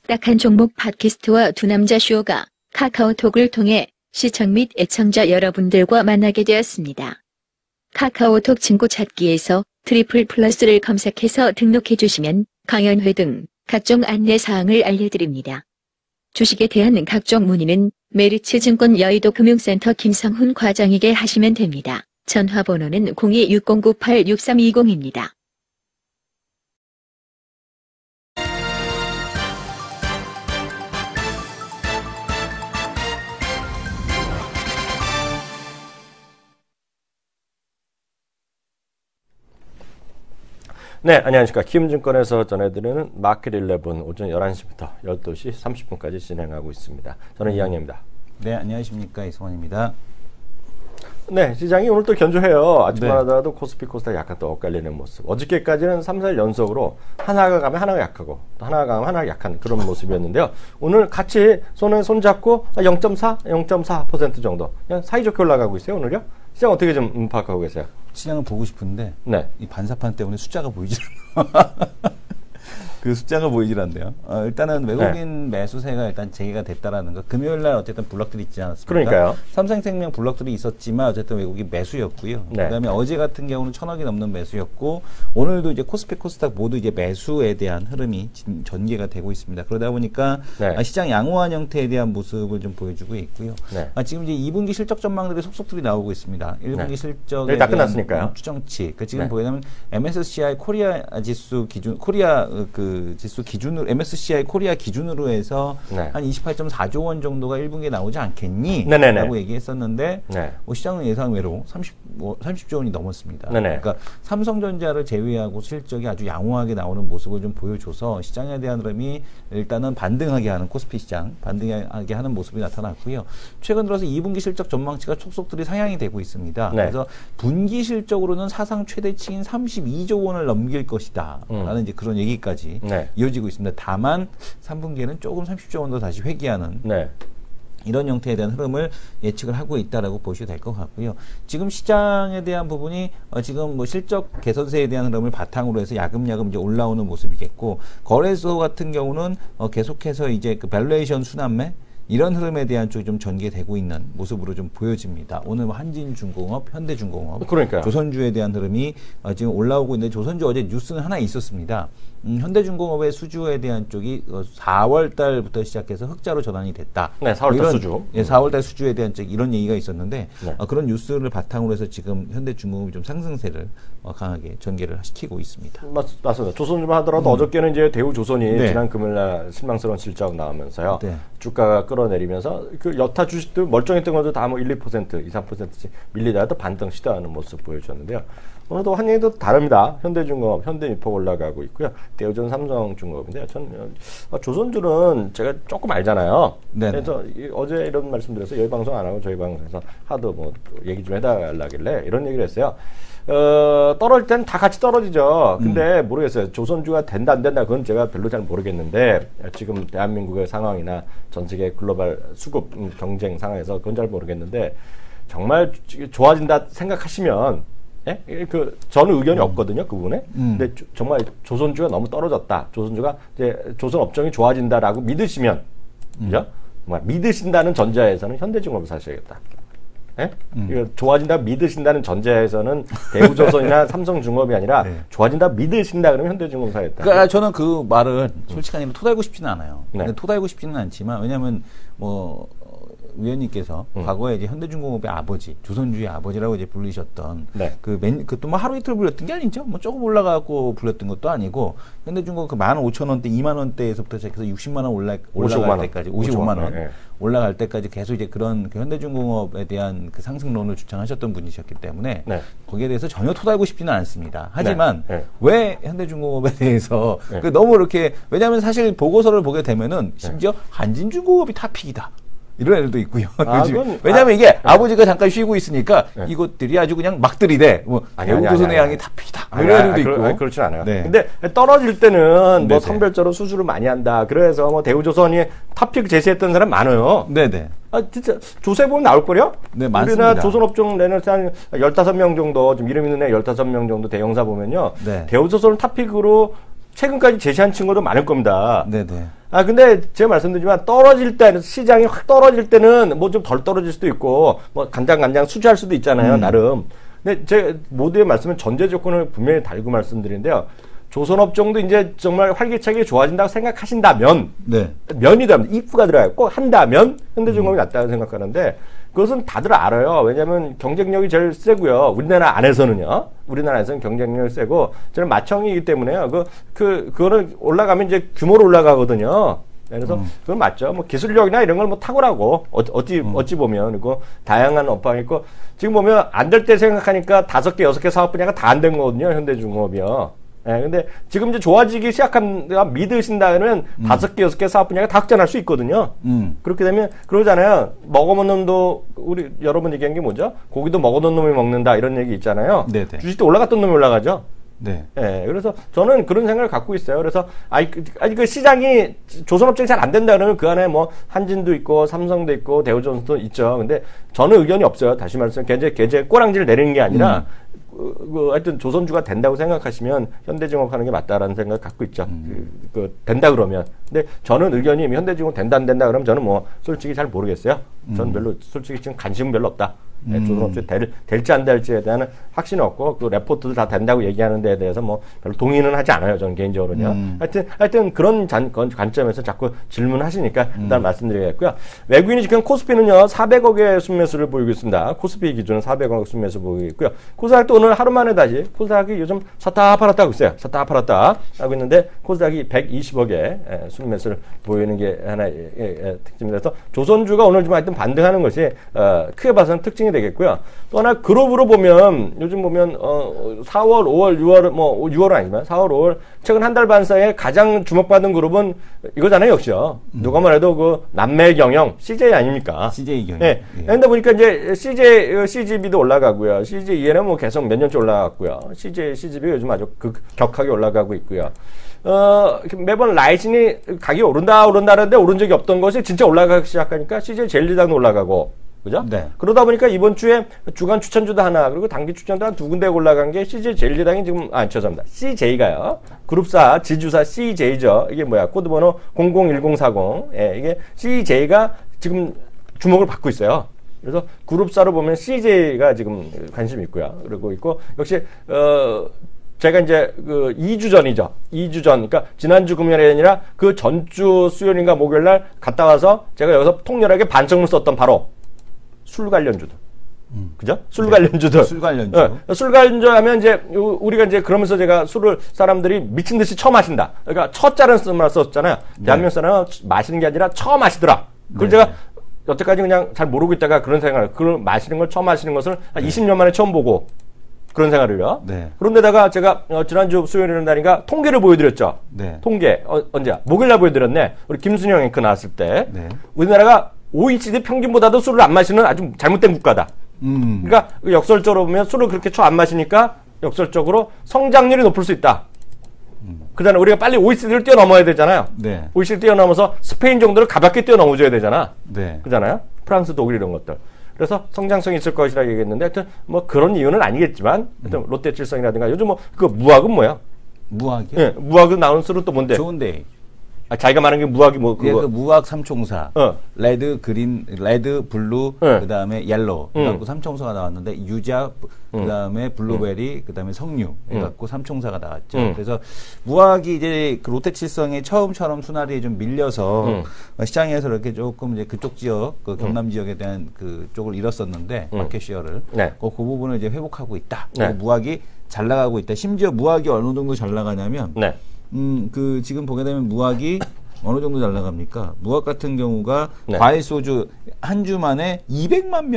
딱딱한 종목 팟캐스트와 두 남자 쇼가 카카오톡을 통해 시청 및 애청자 여러분들과 만나게 되었습니다. 카카오톡 친구 찾기에서 트리플 플러스를 검색해서 등록해 주시면 강연회 등 각종 안내사항을 알려드립니다. 주식에 대한 각종 문의는 메리츠증권 여의도금융센터 김성훈 과장에게 하시면 됩니다. 전화번호는 0260986320입니다. 네, 안녕하십니까. 키움증권에서 전해드리는 마켓 11 오전 11시부터 12시 30분까지 진행하고 있습니다. 저는 이항렬입니다. 네, 안녕하십니까. 이승원입니다. 네, 시장이 오늘 또 견조해요. 아침만 하더라도 코스피 코스닥 약간 또 엇갈리는 모습. 어저께까지는 3, 4일 연속으로 하나가 가면 하나가 약하고 또 하나가 가면 하나가 약한 그런 모습이었는데요. 오늘 같이 손에 손 잡고 0.4, 0.4% 정도 그냥 사이좋게 올라가고 있어요. 오늘요. 시장 어떻게 좀 파악하고 계세요? 시장을 보고 싶은데 네. 이 반사판 때문에 숫자가 보이질 않아요. 그 숫자가 보이질 않네요. 일단은 외국인 매수세가 일단 재개가 됐다라는 거. 금요일 날 어쨌든 블록들이 있지 않았습니까? 그러니까요. 삼성생명 블록들이 있었지만 어쨌든 외국인 매수였고요. 네. 그다음에 어제 같은 경우는 1,000억이 넘는 매수였고 오늘도 이제 코스피 코스닥 모두 이제 매수에 대한 흐름이 전개가 되고 있습니다. 그러다 보니까 네. 시장 양호한 형태에 대한 모습을 좀 보여주고 있고요. 네. 지금 이제 2분기 실적 전망들이 속속들이 나오고 있습니다. 1분기 네. 실적에 다 대한 끝났으니까요. 추정치. 지금 네. 보게 되면 MSCI 코리아 지수 기준, 코리아 그 지수 기준으로 MSCI 코리아 기준으로 해서 네. 한 28.4조 원 정도가 1분기에 나오지 않겠니? 네네네. 라고 얘기했었는데 네. 시장은 예상외로 30조 원이 넘었습니다. 네네. 그러니까 삼성전자를 제외하고 실적이 아주 양호하게 나오는 모습을 좀 보여줘서 시장에 대한 흐름이 일단은 반등하게 하는 코스피 시장 반등하게 하는 모습이 나타났고요. 최근 들어서 2분기 실적 전망치가 속속들이 상향이 되고 있습니다. 네. 그래서 분기 실적으로는 사상 최대치인 32조 원을 넘길 것이다 라는 이제 그런 얘기까지 네. 이어지고 있습니다. 다만 3분기에는 조금 30조 원 더 다시 회귀하는 네. 이런 형태에 대한 흐름을 예측을 하고 있다라고 보셔도 될 것 같고요. 지금 시장에 대한 부분이 지금 뭐 실적 개선세에 대한 흐름을 바탕으로 해서 야금야금 이제 올라오는 모습이겠고, 거래소 같은 경우는 계속해서 이제 그 밸류에이션 순환매 이런 흐름에 대한 쪽이 좀 전개되고 있는 모습으로 좀 보여집니다. 오늘 현진중공업, 현대중공업, 그러니까요. 조선주에 대한 흐름이 지금 올라오고 있는데, 조선주 어제 뉴스는 하나 있었습니다. 현대중공업의 수주에 대한 쪽이 4월 달부터 시작해서 흑자로 전환이 됐다. 네, 4월 달 수주. 예, 4월 달 수주에 대한 쪽 이런 얘기가 있었는데, 네. 그런 뉴스를 바탕으로 해서 지금 현대중공업이 좀 상승세를 강하게 전개를 시키고 있습니다. 맞습니다. 조선주만 하더라도 어저께는 이제 대우조선이 네. 지난 금요일날 실망스러운 실적 나오면서요. 네. 주가가 끌어내리면서 그 여타 주식들 멀쩡했던 것도 다 뭐 1, 2%, 2, 3%씩 밀리다가도 반등 시도하는 모습 보여줬는데요. 오늘도 환영도 다릅니다. 현대중공업, 현대미포 올라가고 있고요. 대우전, 삼성중공업인데요. 전 조선주는 제가 조금 알잖아요. 네네. 그래서 어제 이런 말씀드려서 여기 방송 안 하고 저희 방송에서 하도 뭐 얘기 좀 해달라길래 이런 얘기를 했어요. 떨어질 때는 다 같이 떨어지죠. 근데 모르겠어요. 조선주가 된다 안 된다 그건 제가 별로 잘 모르겠는데, 지금 대한민국의 상황이나 전 세계 글로벌 수급 경쟁 상황에서 그건 잘 모르겠는데, 정말 좋아진다 생각하시면, 예? 저는 의견이 없거든요, 그 부분에. 근데 정말 조선주가 너무 떨어졌다. 조선주가 이제 조선 업종이 좋아진다라고 믿으시면, 그죠? 정말 믿으신다는 전제하에서는 현대중공업을 사셔야겠다. 예? 이거 좋아진다 믿으신다는 전제에서는 대우조선이나 삼성중공업이 아니라 네. 좋아진다 믿으신다 그러면 현대중공업 사야겠다. 그러니까 저는 그 말은 솔직히 아니면 토달고 싶지는 않아요. 네. 근데 토달고 싶지는 않지만, 왜냐하면 뭐 위원님께서 과거에 이제 현대중공업의 아버지, 조선주의 아버지라고 이제 불리셨던 네. 그또 뭐 하루 이틀 불렸던 게 아니죠. 뭐 조금 올라가고 불렸던 것도 아니고, 현대중공업 그 15,000원대, 20,000원대에서부터 시작해서 60만 원 올라갈 55만 때까지 55만 원. 네. 올라갈 때까지 계속 이제 그런 그 현대중공업에 대한 그 상승론을 주창하셨던 분이셨기 때문에 네. 거기에 대해서 전혀 토달고 싶지는 않습니다. 하지만 네. 네. 왜 현대중공업에 대해서 네. 너무 이렇게, 왜냐하면 사실 보고서를 보게 되면은 심지어 한진중공업이 탑픽이다. 이런 애들도 있고요. 왜냐하면 이게 아버지가 잠깐 쉬고 있으니까 이것들이 아주 그냥 막 들이대. 뭐 대우조선의 양이 탑픽이다. 이런 애들도 있고. 그렇진 않아요. 네. 근데 떨어질 때는 뭐 네네. 선별적으로 수주를 많이 한다. 그래서 뭐 대우조선이 탑픽 제시했던 사람 많아요. 네네. 진짜 조세 보면 나올걸요? 네, 맞습니다. 우리나라 조선업종 내는 한 15명 정도, 좀 이름 있는 애 15명 정도 대형사 보면요. 네. 대우조선을 탑픽으로 최근까지 제시한 친구도 많을 겁니다. 네네. 근데 제가 말씀드리지만 떨어질 때, 시장이 확 떨어질 때는 뭐 좀 덜 떨어질 수도 있고, 뭐 간장 수주할 수도 있잖아요, 나름. 근데 제 모두의 말씀은 전제 조건을 분명히 달고 말씀드리는데요. 조선업종도 이제 정말 활기차게 좋아진다고 생각하신다면, 네. 면이라면, if가 들어가요. 꼭 한다면 현대중공업이 낫다고 생각하는데, 그것은 다들 알아요. 왜냐하면 경쟁력이 제일 세고요. 우리나라 안에서는요. 우리나라에서는 경쟁력이 세고, 저는 마청이기 때문에요. 그거는 올라가면 이제 규모로 올라가거든요. 그래서 그건 맞죠. 뭐 기술력이나 이런 걸 뭐 탁월하고 어찌 보면 그리고 다양한 업황이 있고 지금 보면 안 될 때 생각하니까 5개, 6개 사업 분야가 다 안 된 거거든요. 현대중공업이요. 예, 근데 지금 이제 좋아지기 시작한다 믿으신다면 5개, 6개 사업 분야가 다 확전할 수 있거든요. 그렇게 되면 그러잖아요. 먹어먹는 놈도 우리 여러 번 얘기한 게 뭐죠? 고기도 먹어놓은 놈이 먹는다 이런 얘기 있잖아요. 네네. 주식도 올라갔던 놈이 올라가죠. 네. 예, 그래서 저는 그런 생각을 갖고 있어요. 그래서, 그 시장이 조선업종이 잘 안 된다 그러면 그 안에 뭐 한진도 있고 삼성도 있고 대우조선도 있죠. 근데 저는 의견이 없어요. 다시 말해서 굉장히 꼬랑지를 내리는 게 아니라, 하여튼 조선주가 된다고 생각하시면 현대중업 하는 게 맞다라는 생각을 갖고 있죠. 된다 그러면. 근데 저는 의견이 현대중업 된다 안 된다 그러면 저는 뭐 솔직히 잘 모르겠어요. 저는 별로 솔직히 지금 관심은 별로 없다. 조선업종이 될지 안 될지에 대한 확신은 없고 그 레포트도 다 된다고 얘기하는 데에 대해서 뭐 별로 동의는 하지 않아요. 저는 개인적으로는요. 하여튼 그런 관점에서 자꾸 질문하시니까 일단 말씀드리겠고요. 외국인이 지금 코스피는요 400억의 순매수를 보이고 있습니다. 코스피 기준은 400억 순매수 보이고 있고요. 코스닥도 오늘 하루 만에 다시 코스닥이 요즘 샀다 팔았다 하고 있어요. 샀다 팔았다 하고 있는데 코스닥이 120억의 순매수를 보이는 게 하나의 특징이라서 조선주가 오늘 좀 하여튼 반등하는 것이 크게 봐서는 특징이 되겠고요. 또 하나 그룹으로 보면 요즘 보면 4월, 5월, 6월 뭐 6월은 아니지만 4월, 5월 최근 한 달 반 사이에 가장 주목받은 그룹은 이거잖아요, 역시요. 누가 말해도 그 남매 경영 CJ 아닙니까? CJ 경영. 네. 그런데 보니까 이제 CGB도 올라가고요. CJEN은 뭐 계속 몇 년째 올라갔고요. CGB 요즘 아주 격하게 올라가고 있고요. 매번 라이신이 가격이 오른다 하는데 오른 적이 없던 것이 진짜 올라가기 시작하니까 CJ 젤리당도 올라가고 그죠? 네. 그러다 보니까 이번 주에 주간 추천주도 하나, 그리고 단기 추천도 한 2군데 올라간 게 CJ 젤리당이 지금, 죄송합니다. CJ가요. 그룹사, 지주사 CJ죠. 이게 뭐야. 코드번호 001040. 예, 이게 CJ가 지금 주목을 받고 있어요. 그래서 그룹사로 보면 CJ가 지금 관심이 있고요. 그리고 있고, 역시, 제가 이제 그 2주 전이죠. 2주 전. 그러니까 지난주 금요일이 아니라 그 전주 수요일인가 목요일 날 갔다 와서 제가 여기서 통렬하게 반성문 썼던 바로 술 관련주들. 그죠? 술 관련주들. 술 관련주. 술 관련주 하면 이제 우리가 이제 그러면서 제가 술을 사람들이 미친 듯이 처마신다. 그러니까 처자라는 말 썼잖아요. 대한민국 사람은 마시는 게 아니라 처마시더라. 그걸 제가 여태까지 그냥 잘 모르고 있다가 그런 생각을, 그걸 마시는 걸 처마시는 것을 한 20년 만에 처음 보고 그런 생각을요. 네. 그런데다가 제가 지난주 수요일 날인가 통계를 보여드렸죠. 네. 통계. 언제야? 목요일날 보여드렸네. 우리 김순영 앵커 나왔을 때. 네. 우리나라가 OECD 평균보다도 술을 안 마시는 아주 잘못된 국가다. 그러니까 역설적으로 보면 술을 그렇게 안 마시니까 역설적으로 성장률이 높을 수 있다. 그잖아. 우리가 빨리 OECD를 뛰어넘어야 되잖아요. 네. OECD 뛰어넘어서 스페인 정도를 가볍게 뛰어넘어줘야 되잖아. 네. 그잖아요. 프랑스, 독일 이런 것들. 그래서 성장성이 있을 것이라 얘기했는데 하여튼 뭐 그런 이유는 아니겠지만 하여튼 롯데칠성이라든가 요즘 뭐 그 무학은 뭐야? 무학이요? 예, 무학은 나오는 술은 또 뭔데? 좋은데. 자기가 말하는 게 무학이 뭐 예, 그거. 그 무학 삼총사. 레드, 그린, 레드, 블루, 네. 그다음에 옐로우. 그래갖고 삼총사가 나왔는데 유자, 그다음에 블루베리, 그다음에 석류. 해갖고 삼총사가 나왔죠. 그래서 무학이 이제 그 롯데칠성의 처음처럼 순환이 좀 밀려서 시장에서 이렇게 조금 이제 그쪽 지역, 그 경남 지역에 대한 그 쪽을 잃었었는데 마켓 시어를 네. 그 부분을 이제 회복하고 있다. 네. 그리고 무학이 잘 나가고 있다. 심지어 무학이 어느 정도 잘 나가냐면 네. 그 지금 보게 되면 무학이 어느 정도 잘 나갑니까? 무학 같은 경우가 네. 과일 소주 한 주 만에 200만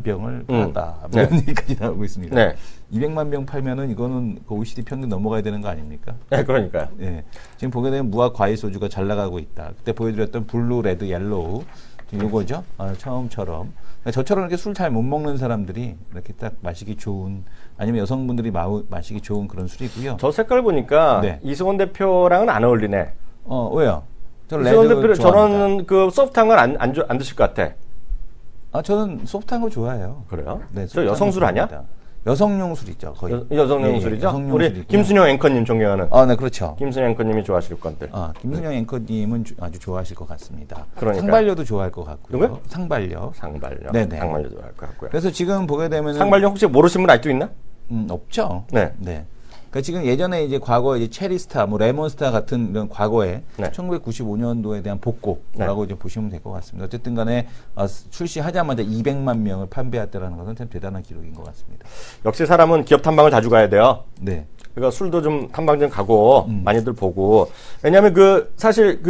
병을 팔았다. 네. 이런 얘기까지 나오고 있습니다. 네. 200만 병 팔면은 이거는 그 OECD 평균 넘어가야 되는 거 아닙니까? 네, 그러니까요. 예. 지금 보게 되면 무학 과일 소주가 잘 나가고 있다. 그때 보여드렸던 블루, 레드, 옐로우 지금 요거죠. 처음처럼. 그러니까 저처럼 이렇게 술 잘 못 먹는 사람들이 이렇게 딱 마시기 좋은, 아니면 여성분들이 마시기 좋은 그런 술이고요. 저 색깔 보니까 네. 이승원 대표랑은 안 어울리네. 왜요? 저는 이승원 레드 대표는 좋아합니다. 저는 그 소프트한 건 안 드실 것 같아. 저는 소프트한 거 좋아해요. 그래요? 네, 저 여성술 아니야? 여성용 술이죠, 거의. 여성용 술이죠? 여성용 우리 술이고요. 김순영 앵커님 존경하는. 네, 그렇죠. 김순영 앵커님이 좋아하실 건들. 김순영 앵커님은 아주 좋아하실 것 같습니다. 그러니까. 상발녀도 좋아할 것 같고요. 누구요? 상발녀. 상발녀. 네네. 상발녀 좋아할 것 같고요. 그래서 지금 보게 되면 상발녀 혹시 모르시는 분 아직도 있나? 없죠. 네. 그러니까 지금 예전에 이제 과거 이제 체리스타, 뭐 레몬스타 같은 이런 과거에 네. 1995년도에 대한 복고라고 이제 보시면 될 것 같습니다. 어쨌든 간에 출시하자마자 200만 명을 판매했다라는 것은 참 대단한 기록인 것 같습니다. 역시 사람은 기업 탐방을 자주 가야 돼요. 네. 그러니까 술도 좀 탐방 좀 가고 많이들 보고. 왜냐하면 사실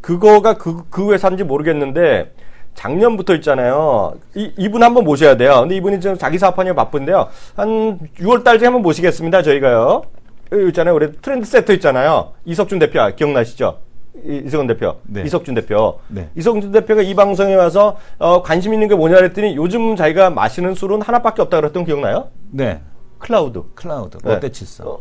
그거가 그 회사인지 모르겠는데 작년부터 있잖아요. 이분 한번 모셔야 돼요. 근데 이분이 지금 자기 사업하느라 바쁜데요. 한 6월 달쯤에 한번 모시겠습니다. 저희가요. 여기 있잖아요. 우리 트렌드 세터 있잖아요. 이석준 대표 기억나시죠? 이석준 대표. 네. 이석준 대표. 네. 이석준 대표가 이 방송에 와서 관심 있는 게 뭐냐 그랬더니 요즘 자기가 마시는 술은 하나밖에 없다 그랬던 거 기억나요? 네. 클라우드. 롯데칠성.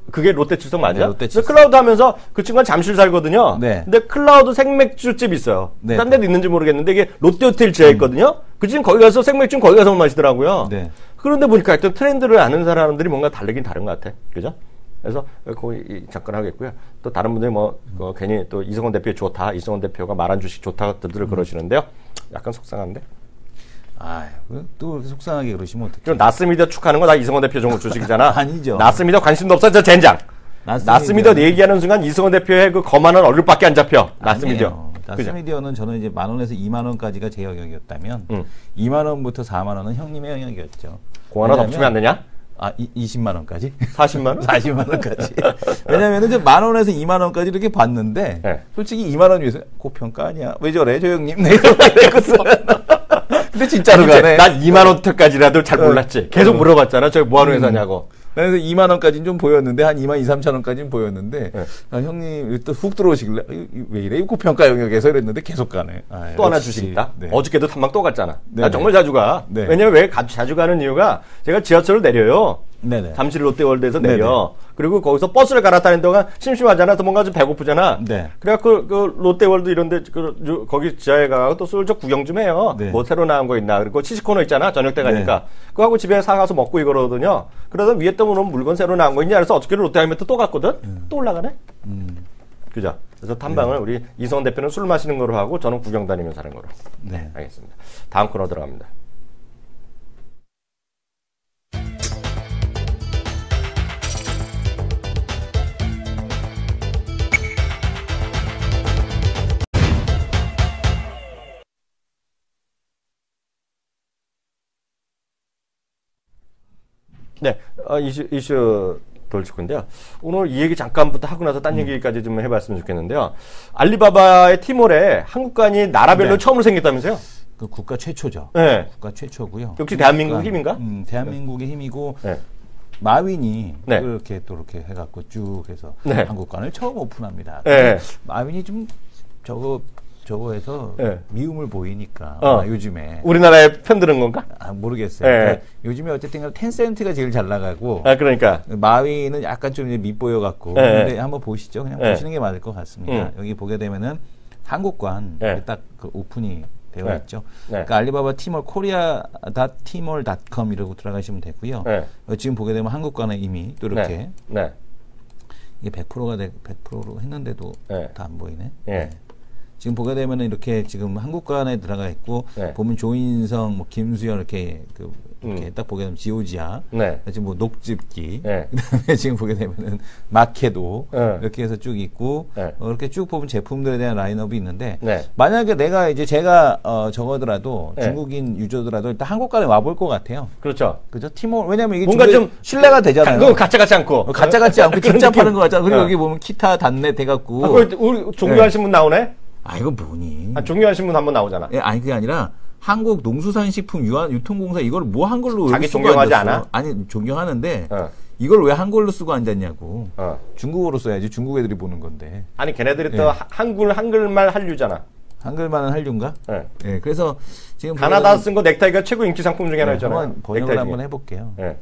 그게 롯데칠성 맞아요? 네, 롯데칠성. 클라우드 하면서 그 친구가 잠실 살거든요. 네. 근데 클라우드 생맥주집 있어요. 네. 딴 데도 있는지 모르겠는데 이게 롯데호텔 지하에 있거든요. 그 집 거기 가서 생맥주는 거기 가서 마시더라고요. 네. 그런데 보니까 하여튼 트렌드를 아는 사람들이 뭔가 다르긴 다른 것 같아. 그죠? 그래서 거기 접근하겠고요. 또 다른 분들이 괜히 또 이성원 대표 좋다. 이성원 대표가 말한 주식 좋다들 그러시는데요. 약간 속상한데. 또 그렇게 속상하게 그러시면 어떡해요? 그럼 나스미디어 축하하는 거 다 이성원 대표 주식이잖아. 아니죠. 나스미디어 관심도 없어. 저 젠장. 나스미디어 얘기하는 순간 이성원 대표의 그 거만한 얼굴밖에 안 잡혀. 나스미디어. 나스미디어는 저는 이제 10,000원에서 20,000원까지가 제 영역이었다면 20,000원부터 40,000원은 형님의 영역이었죠. 공 하나 덮치면 안 되냐? 20만원까지? 40만원? 40만원까지. 왜냐면은 이제 10,000원에서 20,000원까지 이렇게 봤는데, 네. 솔직히 20,000원 위해서 고평가 아니야? 왜 저래, 저 형님? 내가 근데 진짜로 가네. 난 2만원대까지라도 잘 몰랐지. 계속 물어봤잖아. 저기 뭐 하는 회사냐고. 그래서 20,000원까지는 좀 보였는데, 한 22,000, 23,000원까지는 보였는데, 네. 형님 또 훅 들어오시길래, 왜 이래? 고평가 영역에서 이랬는데 계속 가네. 또 하나 주식 있다. 네. 어저께도 탐방 또 갔잖아. 나 네네. 정말 자주 가. 네. 왜냐면 왜 자주 가는 이유가 제가 지하철을 내려요. 네네. 잠실 롯데월드에서 내려. 네네. 그리고 거기서 버스를 갈아타는 동안 심심하잖아. 또 뭔가 좀 배고프잖아. 네. 그래갖고 그 롯데월드 이런데 거기 지하에 가고 또 술적 구경 좀 해요. 네. 뭐 새로 나온 거 있나. 그리고 치즈 코너 있잖아. 저녁 때 가니까. 네. 그거 하고 집에 사가서 먹고 이거거든요. 그러다 위에 떠보면 물건 새로 나온 거 있냐. 그래서 어저께 롯데하이메트 또 갔거든. 또 올라가네. 그죠? 그래서 탐방을 우리 이성원 대표는 술 마시는 거로 하고 저는 구경 다니면서 하는 거로. 네. 알겠습니다. 다음 코너 들어갑니다. 네, 이슈 돌릴 건데요. 오늘 이 얘기 잠깐부터 하고 나서 딴 얘기까지 좀 해봤으면 좋겠는데요. 알리바바의 티몰에 한국관이 나라별로 네. 처음으로 생겼다면서요? 그 국가 최초죠. 네. 국가 최초고요. 역시 대한민국 힘인가? 대한민국의 힘이고 네. 마윈이 네. 그렇게 또 이렇게 해갖고 쭉 해서 네. 한국관을 처음 오픈합니다. 네. 마윈이 좀 저거에서 네. 미움을 보이니까 요즘에 우리나라에 편드는 건가? 모르겠어요. 네. 그러니까 요즘에 어쨌든 텐센트가 제일 잘 나가고 그러니까. 마윈은 약간 좀 이제 밑보여갖고 네. 근데 한번 보시죠. 그냥 네. 보시는 게 맞을 것 같습니다. 여기 보게 되면은 한국관 네. 딱 그 오픈이 되어 네. 있죠. 네. 그러니까 알리바바 티몰 korea.tmall.com 이라고 들어가시면 되고요. 네. 지금 보게 되면 한국관에 이미 또 이렇게 네. 이게 100%로 했는데도 네. 다 안 보이네. 네. 지금 보게 되면 이렇게 지금 한국관에 들어가 있고 네. 보면 조인성, 뭐 김수현 이렇게 이렇게 딱 보게 되면 지오지아, 네. 지금 뭐 녹즙기, 네. 그다음에 지금 보게 되면은 마케도 네. 이렇게 해서 쭉 있고 네. 이렇게 쭉 보면 제품들에 대한 라인업이 있는데 네. 만약에 제가 저거더라도 네. 중국인 유저더라도 일단 한국관에 와볼 것 같아요. 그렇죠. 그죠? 티몰 왜냐면 이게 뭔가 중국에 좀 신뢰가 되잖아요. 그건 가짜 같지 않고. 가짜 같지 않고 그런 진짜 느낌. 파는 것 같잖아. 그리고 여기 보면 키타 단넷 돼갖고. 그걸 우리 종료하신 분 나오네? 이거 뭐니? 종료하신 분 한 번 나오잖아. 아니 그게 아니라 한국 농수산식품 유통공사 이걸 뭐 한글로 자기 쓰고 존경하지 앉았어? 않아? 아니 존경하는데 어. 이걸 왜 한글로 쓰고 앉았냐고. 어. 중국어로 써야지. 중국 애들이 보는 건데. 아니 걔네들이 또 예. 한글말 한류잖아. 한글만은 한류인가? 예. 네, 그래서 지금 가나다 쓴 거 넥타이가 최고 인기 상품 중에 하나 있잖아요. 한번 번역을 넥타이 한번 중에. 해볼게요. 예.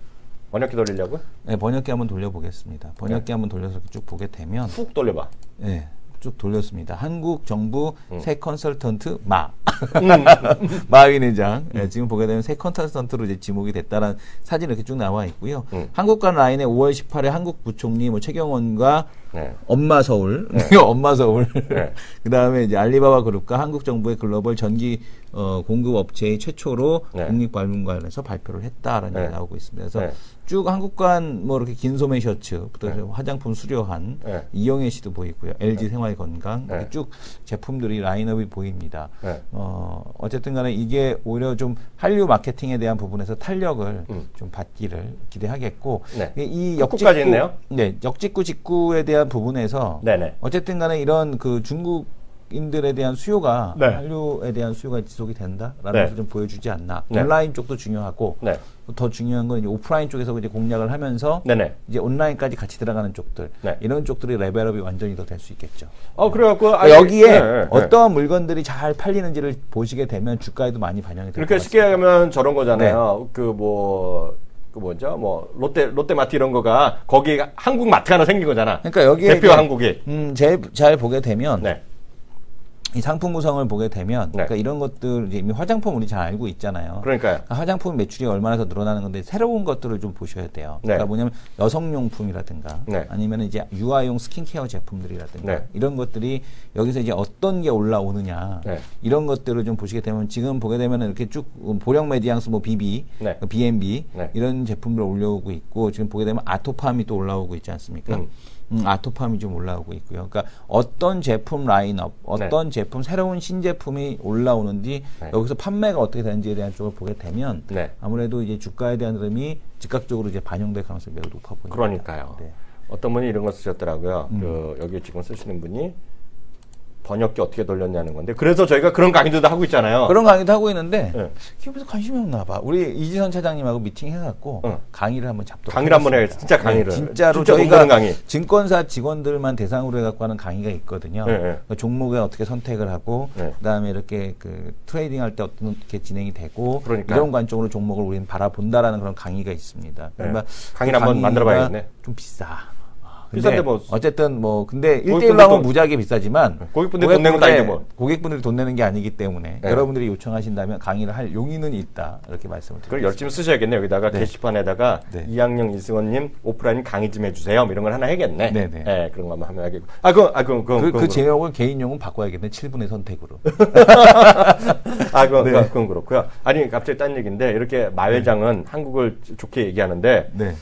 번역기 돌리려고? 네, 번역기 한번 돌려보겠습니다. 번역기 한번 돌려서 이렇게 쭉 보게 되면 훅 돌려봐. 네, 쭉 돌렸습니다. 한국 정부 새 컨설턴트 마. 마윈 회장. 예, 지금 보게 되면 새 컨설턴트로 이제 지목이 됐다는 사진이 이렇게 쭉 나와 있고요. 한국과 라인의 5월 18일 한국 부총리 뭐 최경원과 네. 엄마 서울, 엄마 서울. 네. 그 다음에 이제 알리바바 그룹과 한국 정부의 글로벌 전기 공급 업체의 최초로 네. 국립발문 관련해서 발표를 했다라는 네. 얘기가 나오고 있습니다. 그래서 네. 쭉 한국관 뭐 이렇게 긴 소매 셔츠부터 화장품 수료한 네. 이영애 씨도 보이고요. LG 생활 건강 네. 이렇게 쭉 제품들이 라인업이 보입니다. 네. 어쨌든 간에 이게 오히려 좀 한류 마케팅에 대한 부분에서 탄력을 좀 받기를 기대하겠고 네. 이 끝까지 있네요. 네, 역직구 직구에 대한 부분에서 네네. 어쨌든 간에 이런 그 중국인들에 대한 수요가 네. 한류에 대한 수요가 지속이 된다라는 네. 것을 좀 보여주지 않나. 네. 온라인 쪽도 중요하고 네. 더 중요한 건 이제 오프라인 쪽에서 이제 공략을 하면서 네네. 이제 온라인까지 같이 들어가는 쪽들 네. 이런 쪽들이 레벨업이 완전히 더 될 수 있겠죠. 그래갖고 여기에 네. 어떠한 물건들이 잘 팔리는지를 보시게 되면 주가에도 많이 반영이 될 것 그러니까 같습니다. 쉽게 하면 저런 거잖아요. 그 뭐죠? 뭐 롯데마트 이런 거가 거기에 한국 마트 하나 생긴 거잖아. 그러니까 여기에 대표 이제, 한국이. 잘 보게 되면 네. 이 상품 구성을 보게 되면 네. 그러니까 이런 것들 이제 이미 화장품 우리 잘 알고 있잖아요. 그러니까요. 화장품 매출이 얼마나 더 늘어나는 건데 새로운 것들을 좀 보셔야 돼요. 네. 그러니까 뭐냐면 여성용품이라든가 네. 아니면 이제 유아용 스킨케어 제품들이라든가 네. 이런 것들이 여기서 이제 어떤 게 올라오느냐 네. 이런 것들을 좀 보시게 되면 지금 보게 되면 이렇게 쭉 보령 메디앙스 뭐 BB, 네. B&B 네. 이런 제품들 올라오고 있고 지금 보게 되면 아토팜이 또 올라오고 있지 않습니까? 아토팜이 좀 올라오고 있고요. 그러니까 어떤 제품 라인업, 어떤 제품 새로운 신제품이 올라오는지 네. 여기서 판매가 어떻게 되는지에 대한 쪽을 보게 되면 네. 아무래도 이제 주가에 대한 흐름이 즉각적으로 이제 반영될 가능성이 매우 높아 보입니다. 그러니까요. 네. 어떤 분이 이런 거 쓰셨더라고요. 여기 지금 쓰시는 분이 번역기 어떻게 돌렸냐는 건데 그래서 저희가 그런 강의도 하고 있잖아요. 그런 강의도 하고 있는데 네. 기업에서 관심이 없나 봐. 우리 이지선 차장님하고 미팅해갖고 응. 강의를 한번 잡도록 강의를 한번 하겠습니다. 해야겠어요. 진짜 강의를. 네, 진짜로 진짜 저희가 공부하는 강의. 증권사 직원들만 대상으로 해갖고 하는 강의가 있거든요. 네, 네. 그 종목에 어떻게 선택을 하고 네. 그다음에 이렇게 그 트레이딩 할 때 어떻게 진행이 되고 그러니까요. 이런 관점으로 종목을 우리는 바라본다라는 그런 강의가 있습니다. 그러니까 강의를 한번 만들어봐야겠네. 좀 비싸. 비싼데 뭐 어쨌든 뭐 근데 고객분들도- 1대1로 하면 무지하게 비싸지만 고객분들이 돈 내는 거 아니죠, 뭐. 고객분들이 돈 내는 게 아니기 때문에 네. 여러분들이 요청하신다면 강의를 할 용의는 있다 이렇게 말씀을 그걸 드리겠습니다. 열심히 쓰셔야겠네요. 여기다가 네. 게시판에다가 네. 이학영 이승원님 오프라인 강의 좀 해주세요. 뭐 이런 걸 하나 해야겠네. 네, 네. 네, 그런 거 한번 하면 하겠고. 그 제목을 개인용은 바꿔야겠네. 7분의 선택으로. 그건 그렇고요. 아니 갑자기 딴 얘기인데 이렇게 마 회장은 한국을 좋게 얘기하는데. 네.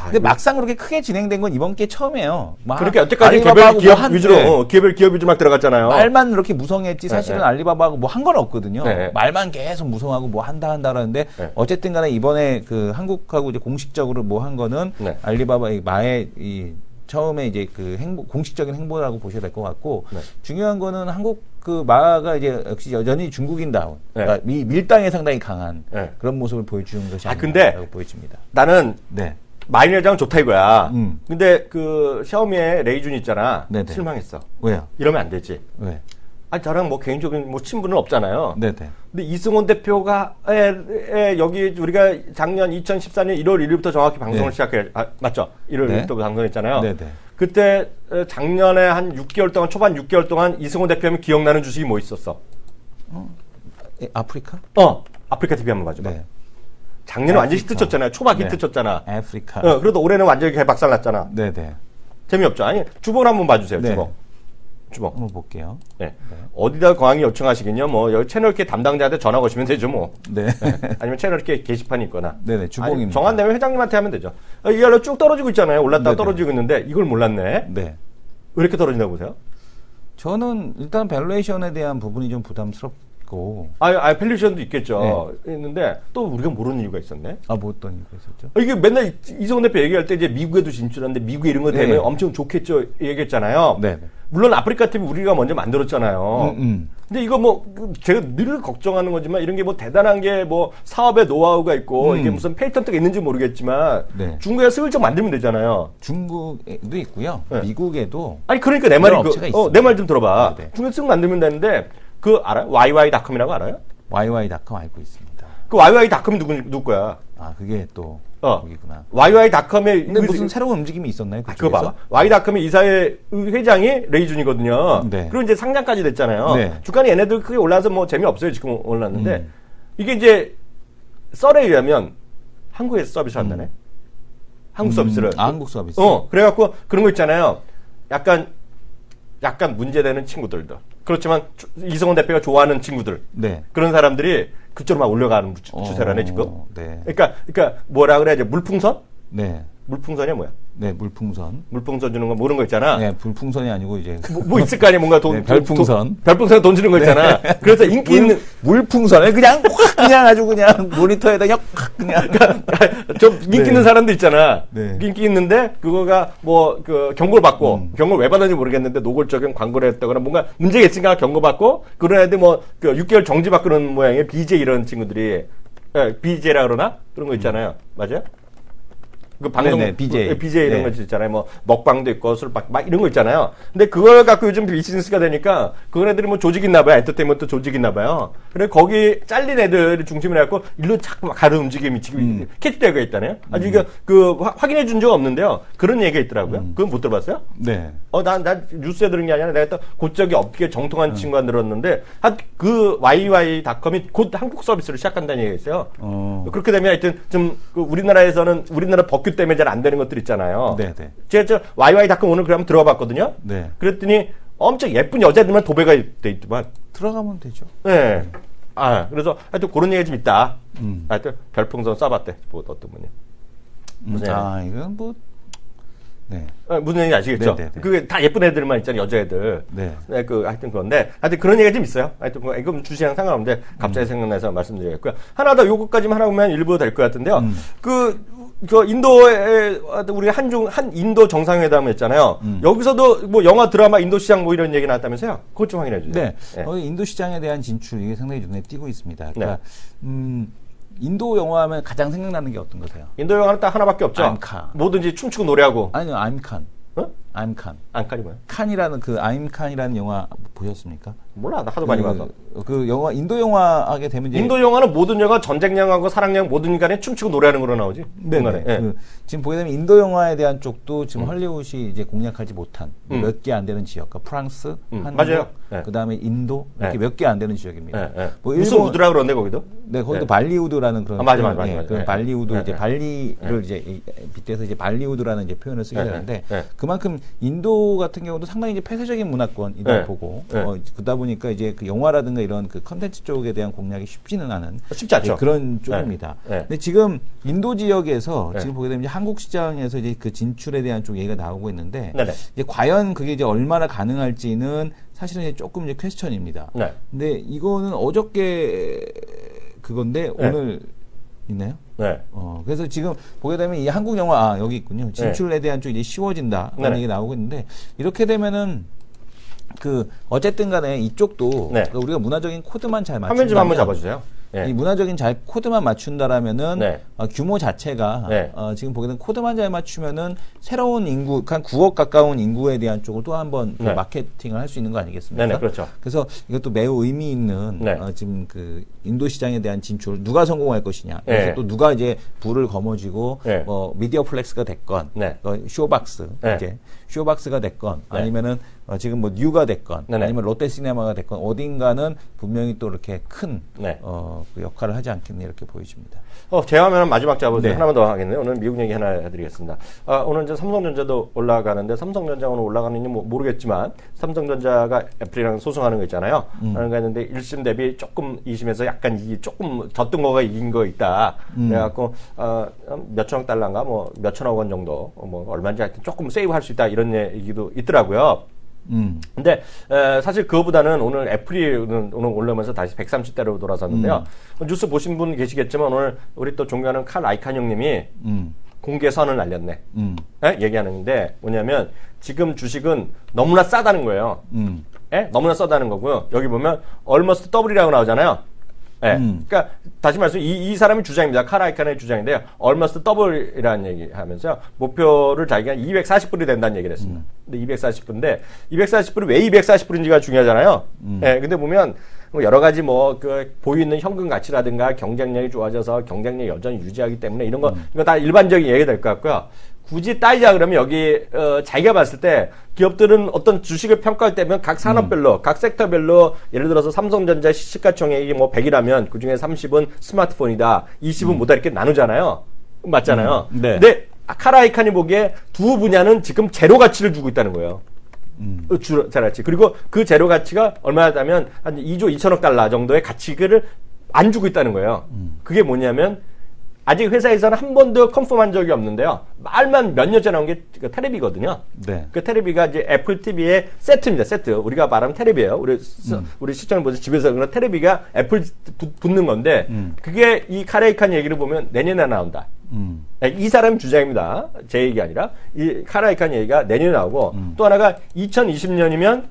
근데 막상 그렇게 크게 진행된 건 이번 게 처음이에요. 그러니까 여태까지 알리바바하고 기업 뭐 위주로 기업 위주 막 들어갔잖아요. 말만 이렇게 무성했지 사실은 네. 알리바바하고 뭐 한 건 없거든요. 네. 말만 계속 무성하고 뭐 한다 그러는데 네. 어쨌든 간에 이번에 그 한국하고 이제 공식적으로 뭐 한 거는 네. 알리바바의 마의 이 처음에 이제 그 공식적인 행보라고 보셔야 될 것 같고 네. 중요한 거는 한국 그 마가 이제 역시 여전히 중국인다운 네. 그러니까 밀당에 상당히 강한 네. 그런 모습을 보여주는 것이 근데 아니라고 보여집니다. 나는 네. 마인 회장은 좋다 이거야. 음. 근데 그 샤오미의 레이준 있잖아. 네네. 실망했어. 왜요? 이러면 안 되지. 왜? 아니 저랑 뭐 개인적인 뭐 친분은 없잖아요. 네네. 근데 이승원 대표가 여기 우리가 작년 2014년 1월 1일부터 정확히 방송을 네. 시작해 맞죠? 1월 네. 1일부터 방송했잖아요. 네네. 그때 작년에 한 6개월 동안 초반 6개월 동안 이승원 대표하면 기억나는 주식이 뭐 있었어? 아프리카? 아프리카 TV 한번 봐줘봐. 네. 작년에 완전히 아프리카. 히트 쳤잖아요. 초반 네. 히트 쳤잖아. 아프리카. 그래도 올해는 완전히 개박살 났잖아. 네네. 재미없죠? 아니 주봉을 한번 봐주세요. 네. 주봉. 한번 볼게요. 네. 어디다 광이 요청하시긴요. 뭐 여기 채널K 담당자한테 전화 거시면 되죠, 뭐. 네. 아니면 채널K 게시판이 있거나. 네네, 주봉입니다. 아니, 정한되면 회장님한테 하면 되죠. 이걸로 쭉 떨어지고 있잖아요. 올랐다 네네. 떨어지고 있는데 이걸 몰랐네. 네. 왜 이렇게 떨어진다고 보세요? 저는 일단 밸류에이션에 대한 부분이 좀 부담스럽고. 밸류션도 있겠죠. 있는데 또 우리가 모르는 이유가 있었네. 뭐 어떤 이유가 있었죠? 이게 맨날 이성훈 대표 얘기할 때 이제 미국에도 진출하는데 미국에 이런 거 되면 네. 엄청 좋겠죠 얘기했잖아요. 네. 물론 아프리카 TV 우리가 먼저 만들었잖아요. 근데 이거 뭐 제가 늘 걱정하는 거지만 이런 게 뭐 대단한 게 뭐 사업의 노하우가 있고 이게 무슨 페이턴트가 있는지 모르겠지만 네. 중국에 슬쩍 만들면 되잖아요. 중국에도 있고요. 네. 미국에도. 아니 그러니까 내 말이 업체가 있습니다. 내 말 좀 들어봐. 네, 네. 중국에 쓱 만들면 되는데 그 알아요? YY.com이라고 알아요? YY.com 알고 있습니다. 그 YY닷컴이 누구 거야? 아, 그게 또 어. 거기구나. YY닷컴의 근데 무슨 새로운 움직임이 있었나요? 그거 봐봐. Y닷컴의 이사회 회장이 레이준이거든요. 네. 그리고 이제 상장까지 됐잖아요. 네. 주가는 얘네들 크게 올라서 뭐 재미없어요. 지금 올랐는데. 이게 이제 썰에 의하면 한국에서 서비스 한다네. 한국 서비스를. 아, 한국 서비스. 그래갖고 그런 거 있잖아요. 약간 문제되는 친구들도. 그렇지만 이성원 대표가 좋아하는 친구들. 네. 그런 사람들이 그쪽으로 막 올려가는 추세라네, 지금. 네. 그러니까 뭐라 그래야지? 물풍선? 네. 물풍선이 뭐야? 네, 물풍선. 물풍선 주는 거 모르는 거 있잖아. 네, 불풍선이 아니고 이제 뭐 있을 거 아니야, 뭔가 네, 별풍선. 별풍선에 돈 주는 거 있잖아. 그래서 인기 있는 물풍선에 그냥 확 그냥 아주 그냥 모니터에다 확 그냥 좀 인기 있는 사람도 있잖아. 네. 인기 있는데 그거가 뭐 그 경고를 받고 경고를 왜 받았는지 모르겠는데 노골적인 광고를 했다거나 뭔가 문제가 있으니까 경고받고 그런 애들 뭐 그 6개월 정지받고 그런 모양의 BJ 이런 친구들이 BJ라 그러나 그런 거 있잖아요. 맞아요? 그 방송 네네, BJ. BJ 이런 네. 거 있잖아요. 뭐 먹방도 있고 술박 막 이런 거 있잖아요. 근데 그걸 갖고 요즘 비즈니스가 되니까 그런 애들이 뭐 조직 있나 봐요. 엔터테인먼트 조직 있나 봐요. 그래 거기 잘린 애들이 중심을 해갖고 일로 자꾸 막 가는 움직임이 지금 캐치되고 있다네요. 아주 이게 확인해 준 적 없는데요. 그런 얘기가 있더라고요. 그건 못 들어봤어요? 네. 난 뉴스에 들은 게 아니라 내가 또 곧저기 업계 정통한 친구가 들었는데 그 YY닷컴이 곧 한국 서비스를 시작한다는 얘기가 있어요. 그렇게 되면 하여튼 좀 우리나라에서는 우리나라 법규 때문에 잘 안 되는 것들 있잖아요. 네, 네. 제가 YY닷컴 오늘 그러면 들어가 봤거든요. 네. 그랬더니 엄청 예쁜 여자들만 도배가 돼 있더만. 들어가면 되죠. 네. 그래서 하여튼 그런 얘기 좀 있다. 하여튼 별풍선 쏴봤대. 뭐 어떤 분이. 무슨 이건 뭐 네. 무슨 얘기인지 아시겠죠? 네네네. 그게 다 예쁜 애들만 있잖아요, 여자애들. 네. 하여튼 그런데, 하여튼 그런 얘기가 좀 있어요. 하여튼, 이건 주시랑 상관없는데, 갑자기 생각나서 말씀드리겠고요. 하나 더 요거까지만 하고 보면 일부 될 것 같은데요. 그 인도에, 우리가 인도 정상회담 했잖아요. 여기서도 뭐 영화, 드라마, 인도 시장 뭐 이런 얘기 나왔다면서요? 그것 좀 확인해 주세요. 네. 네. 인도 시장에 대한 진출 이게 상당히 눈에 띄고 있습니다. 그러니까 인도 영화하면 가장 생각나는 게 어떤 거세요? 인도 영화는 딱 하나밖에 없죠. 암칸. 뭐든지 춤추고 노래하고. 아니요, 암칸. 어? 암칸. 암칸이 뭐야? 칸이라는 그 아임칸이라는 영화 보셨습니까? 몰라, 나 하도 많이 봐서. 그 영화 인도 영화 하게 되면 이제 인도 영화는 모든 영화 전쟁 영화고 사랑 영화 모든 간에 춤추고 노래하는 거로 나오지. 네네. 네. 지금 보게 되면 인도 영화에 대한 쪽도 지금 헐리우드이 이제 공략하지 못한 몇 개 안 되는 지역, 그러니까 프랑스, 한국, 맞아요. 네. 그다음에 인도 이렇게 네. 몇 개 안 되는 지역입니다. 뭐 무슨 우드라 그러는데 거기도? 네, 거기도 발리우드라는 그런 맞아. 그런 네. 발리우드 이제 네. 발리를 이제 빗대서 이제 발리우드라는 이제 표현을 쓰게 네. 되는데 네. 그만큼 인도 같은 경우도 상당히 이제 폐쇄적인 문화권이다 네. 보고 네. 그러다 보니까 이제 그 영화라든가 이런 그 컨텐츠 쪽에 대한 공략이 쉽지는 않은 쉽지 않죠. 그런 쪽입니다. 네. 근데 지금 인도 지역에서 네. 지금 보게 되면 이제 한국 시장에서 이제 그 진출에 대한 쪽 얘기가 나오고 있는데 네네. 이제 과연 그게 이제 얼마나 가능할지는 사실은 이제 조금 이제 퀘스천입니다. 네. 근데 이거는 어저께 그건데 네. 오늘 있나요? 네. 그래서 지금 보게 되면 이 한국 영화 여기 있군요. 진출에 대한 쪽이 이제 쉬워진다 그런 네네. 얘기 나오고 있는데 이렇게 되면은 어쨌든 간에 이쪽도 네. 그러니까 우리가 문화적인 코드만 잘 화면 좀 한번 맞춘다면 잡아주세요. 네. 이 문화적인 코드만 맞춘다라면은 네. 규모 자체가 네. 지금 보게 되면 코드만 잘 맞추면은 새로운 인구 한 9억 가까운 인구에 대한 쪽을 또 한번 그 네. 마케팅을 할 수 있는 거 아니겠습니까? 네네, 그렇죠. 그래서 이것도 매우 의미 있는 네. 지금 그 인도 시장에 대한 진출 누가 성공할 것이냐. 그래서 네. 또 누가 이제 불을 거머쥐고 네. 뭐 미디어 플렉스가 됐건 네. 쇼박스 네. 이제 쇼박스가 됐건 네. 아니면은 지금 뭐 뉴가 됐건 네네. 아니면 롯데시네마가 됐건 어딘가는 분명히 또 이렇게 큰 네. 그 역할을 하지 않겠네 이렇게 보여집니다. 제 화면 마지막 잡아주세요. 네. 하나만 더 하겠네요. 오늘 미국 얘기 하나 해드리겠습니다. 오늘 이제 삼성전자도 올라가는데 삼성전자 오늘 올라가는지 모르겠지만 삼성전자가 애플이랑 소송하는 거 있잖아요. 하는 거 했는데 1심 대비 조금 2심에서 약간 조금 졌던 거가 이긴 거 있다. 그래갖고 몇천억 달러인가 뭐 몇천억 원 정도 뭐 얼마인지 하여튼 조금 세이브할 수 있다 이런 얘기도 있더라고요. 근데 사실 그거보다는 오늘 애플이 오늘 올라오면서 다시 130대로 돌아섰는데요. 뉴스 보신 분 계시겠지만 오늘 우리 또 존경하는 칼 아이칸 형님이 공개 선언을 날렸네. 얘기하는데 뭐냐면 지금 주식은 너무나 싸다는 거예요. 너무나 싸다는 거고요. 여기 보면 almost double이라고 나오잖아요. 그러니까 다시 말해서 이 사람의 주장입니다. 칼 아이칸의 주장인데요. almost double이라는 얘기 하면서요. 목표를 자기가 240불이 된다는 얘기를 했습니다. 근데 240불인데 240불이 왜 240불인지가 중요하잖아요. 근데 보면 뭐 여러 가지 뭐 그 보이는 현금 가치라든가 경쟁력이 좋아져서 경쟁력 여전히 유지하기 때문에 이런 거 이거 다 일반적인 얘기가 될 것 같고요. 굳이 따지자 그러면 여기 자기가 봤을 때 기업들은 어떤 주식을 평가할 때면 각 산업별로 각 섹터별로 예를 들어서 삼성전자 시가총액이 뭐 100이라면 그중에 30은 스마트폰이다 20은 뭐다 이렇게 나누잖아요. 맞잖아요. 네. 근데 카라이칸이 보기에 두 분야는 지금 제로 가치를 주고 있다는 거예요. 제로 가치. 그리고 그 제로 가치가 얼마냐면 한 2조 2천억 달러 정도의 가치를 안 주고 있다는 거예요. 그게 뭐냐면 아직 회사에서는 한 번도 컨펌한 적이 없는데요. 말만 몇 년째 나온 게 테레비거든요. 네. 그 테레비가 이제 애플 TV의 세트입니다. 세트. 우리가 말하면 테레비예요. 우리 시청을 보면서 집에서 그런 테레비가 애플 붙는 건데 그게 이 카레이칸 얘기를 보면 내년에 나온다. 이 사람 주장입니다. 제 얘기 아니라 이 카라이칸 얘기가 내년에 나오고 또 하나가 2020년이면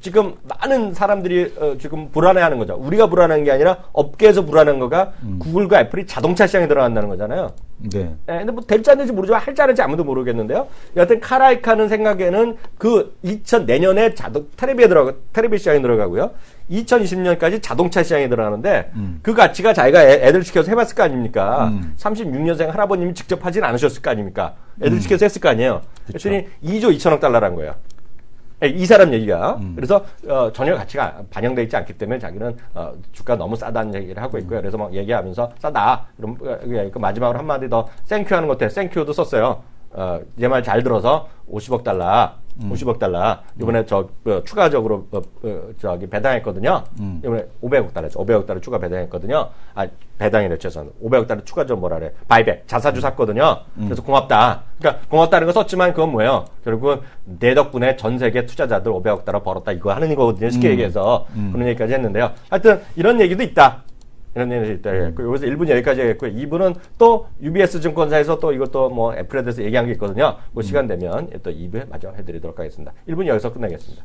지금 많은 사람들이 지금 불안해하는 거죠. 우리가 불안한 게 아니라 업계에서 불안한 거가 구글과 애플이 자동차 시장에 들어간다는 거잖아요. 네. 근데 뭐 될지 안 될지 모르지만 할지 안 할지 아무도 모르겠는데요. 여하튼 카라이카는 생각에는 그 내년에 테레비 시장에 들어가고요. 2020년까지 자동차 시장에 들어가는데 그 가치가 자기가 애들 시켜서 해봤을 거 아닙니까? 36년생 할아버님이 직접 하진 않으셨을 거 아닙니까? 애들 시켜서 했을 거 아니에요. 그랬더니 2조 2천억 달러란 거예요. 이 사람 얘기가. 그래서 전혀 가치가 반영되어 있지 않기 때문에 자기는 주가 너무 싸다는 얘기를 하고 있고요. 그래서 막 얘기하면서 싸다. 그럼 그 마지막으로 한마디 더 땡큐 하는 것 같아요. 땡큐도 썼어요. 내 말 잘 들어서 50억 달러. 50억 달러. 이번에 추가적으로 저기 배당했거든요. 이번에 500억 달러죠. 500억 달러 추가 배당했거든요. 배당이래 죄송합니다. 500억 달러 추가적으로 뭐라 그래. 바이백. 자사주 샀거든요. 그래서 고맙다. 그러니까 고맙다는 거 썼지만 그건 뭐예요? 결국은 내 덕분에 전 세계 투자자들 500억 달러 벌었다. 이거 하는 거거든요. 쉽게 얘기해서. 그런 얘기까지 했는데요. 하여튼 이런 얘기도 있다. 이런 얘기도 있다. 여기서 1분 여기까지 했고요. 2분은 또 UBS 증권사에서 또 이것도 뭐 애플에 대해서 얘기한 게 있거든요. 뭐 시간 되면 또 2부에 마저 해드리도록 하겠습니다. 1분 여기서 끝내겠습니다.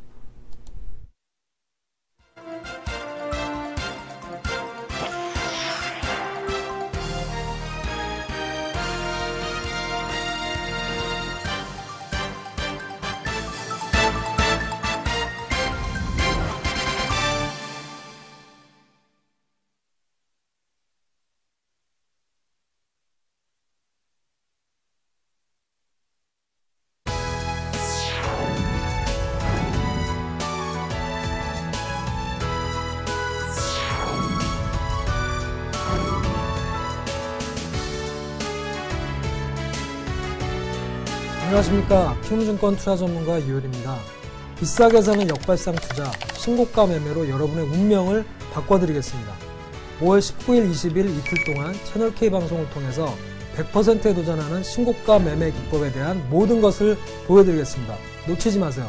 안녕하십니까. 키움증권 투자전문가 이효리입니다. 비싸게 사는 역발상 투자, 신고가 매매로 여러분의 운명을 바꿔드리겠습니다. 5월 19일, 20일 이틀 동안 채널K 방송을 통해서 100%에 도전하는 신고가 매매 기법에 대한 모든 것을 보여드리겠습니다. 놓치지 마세요.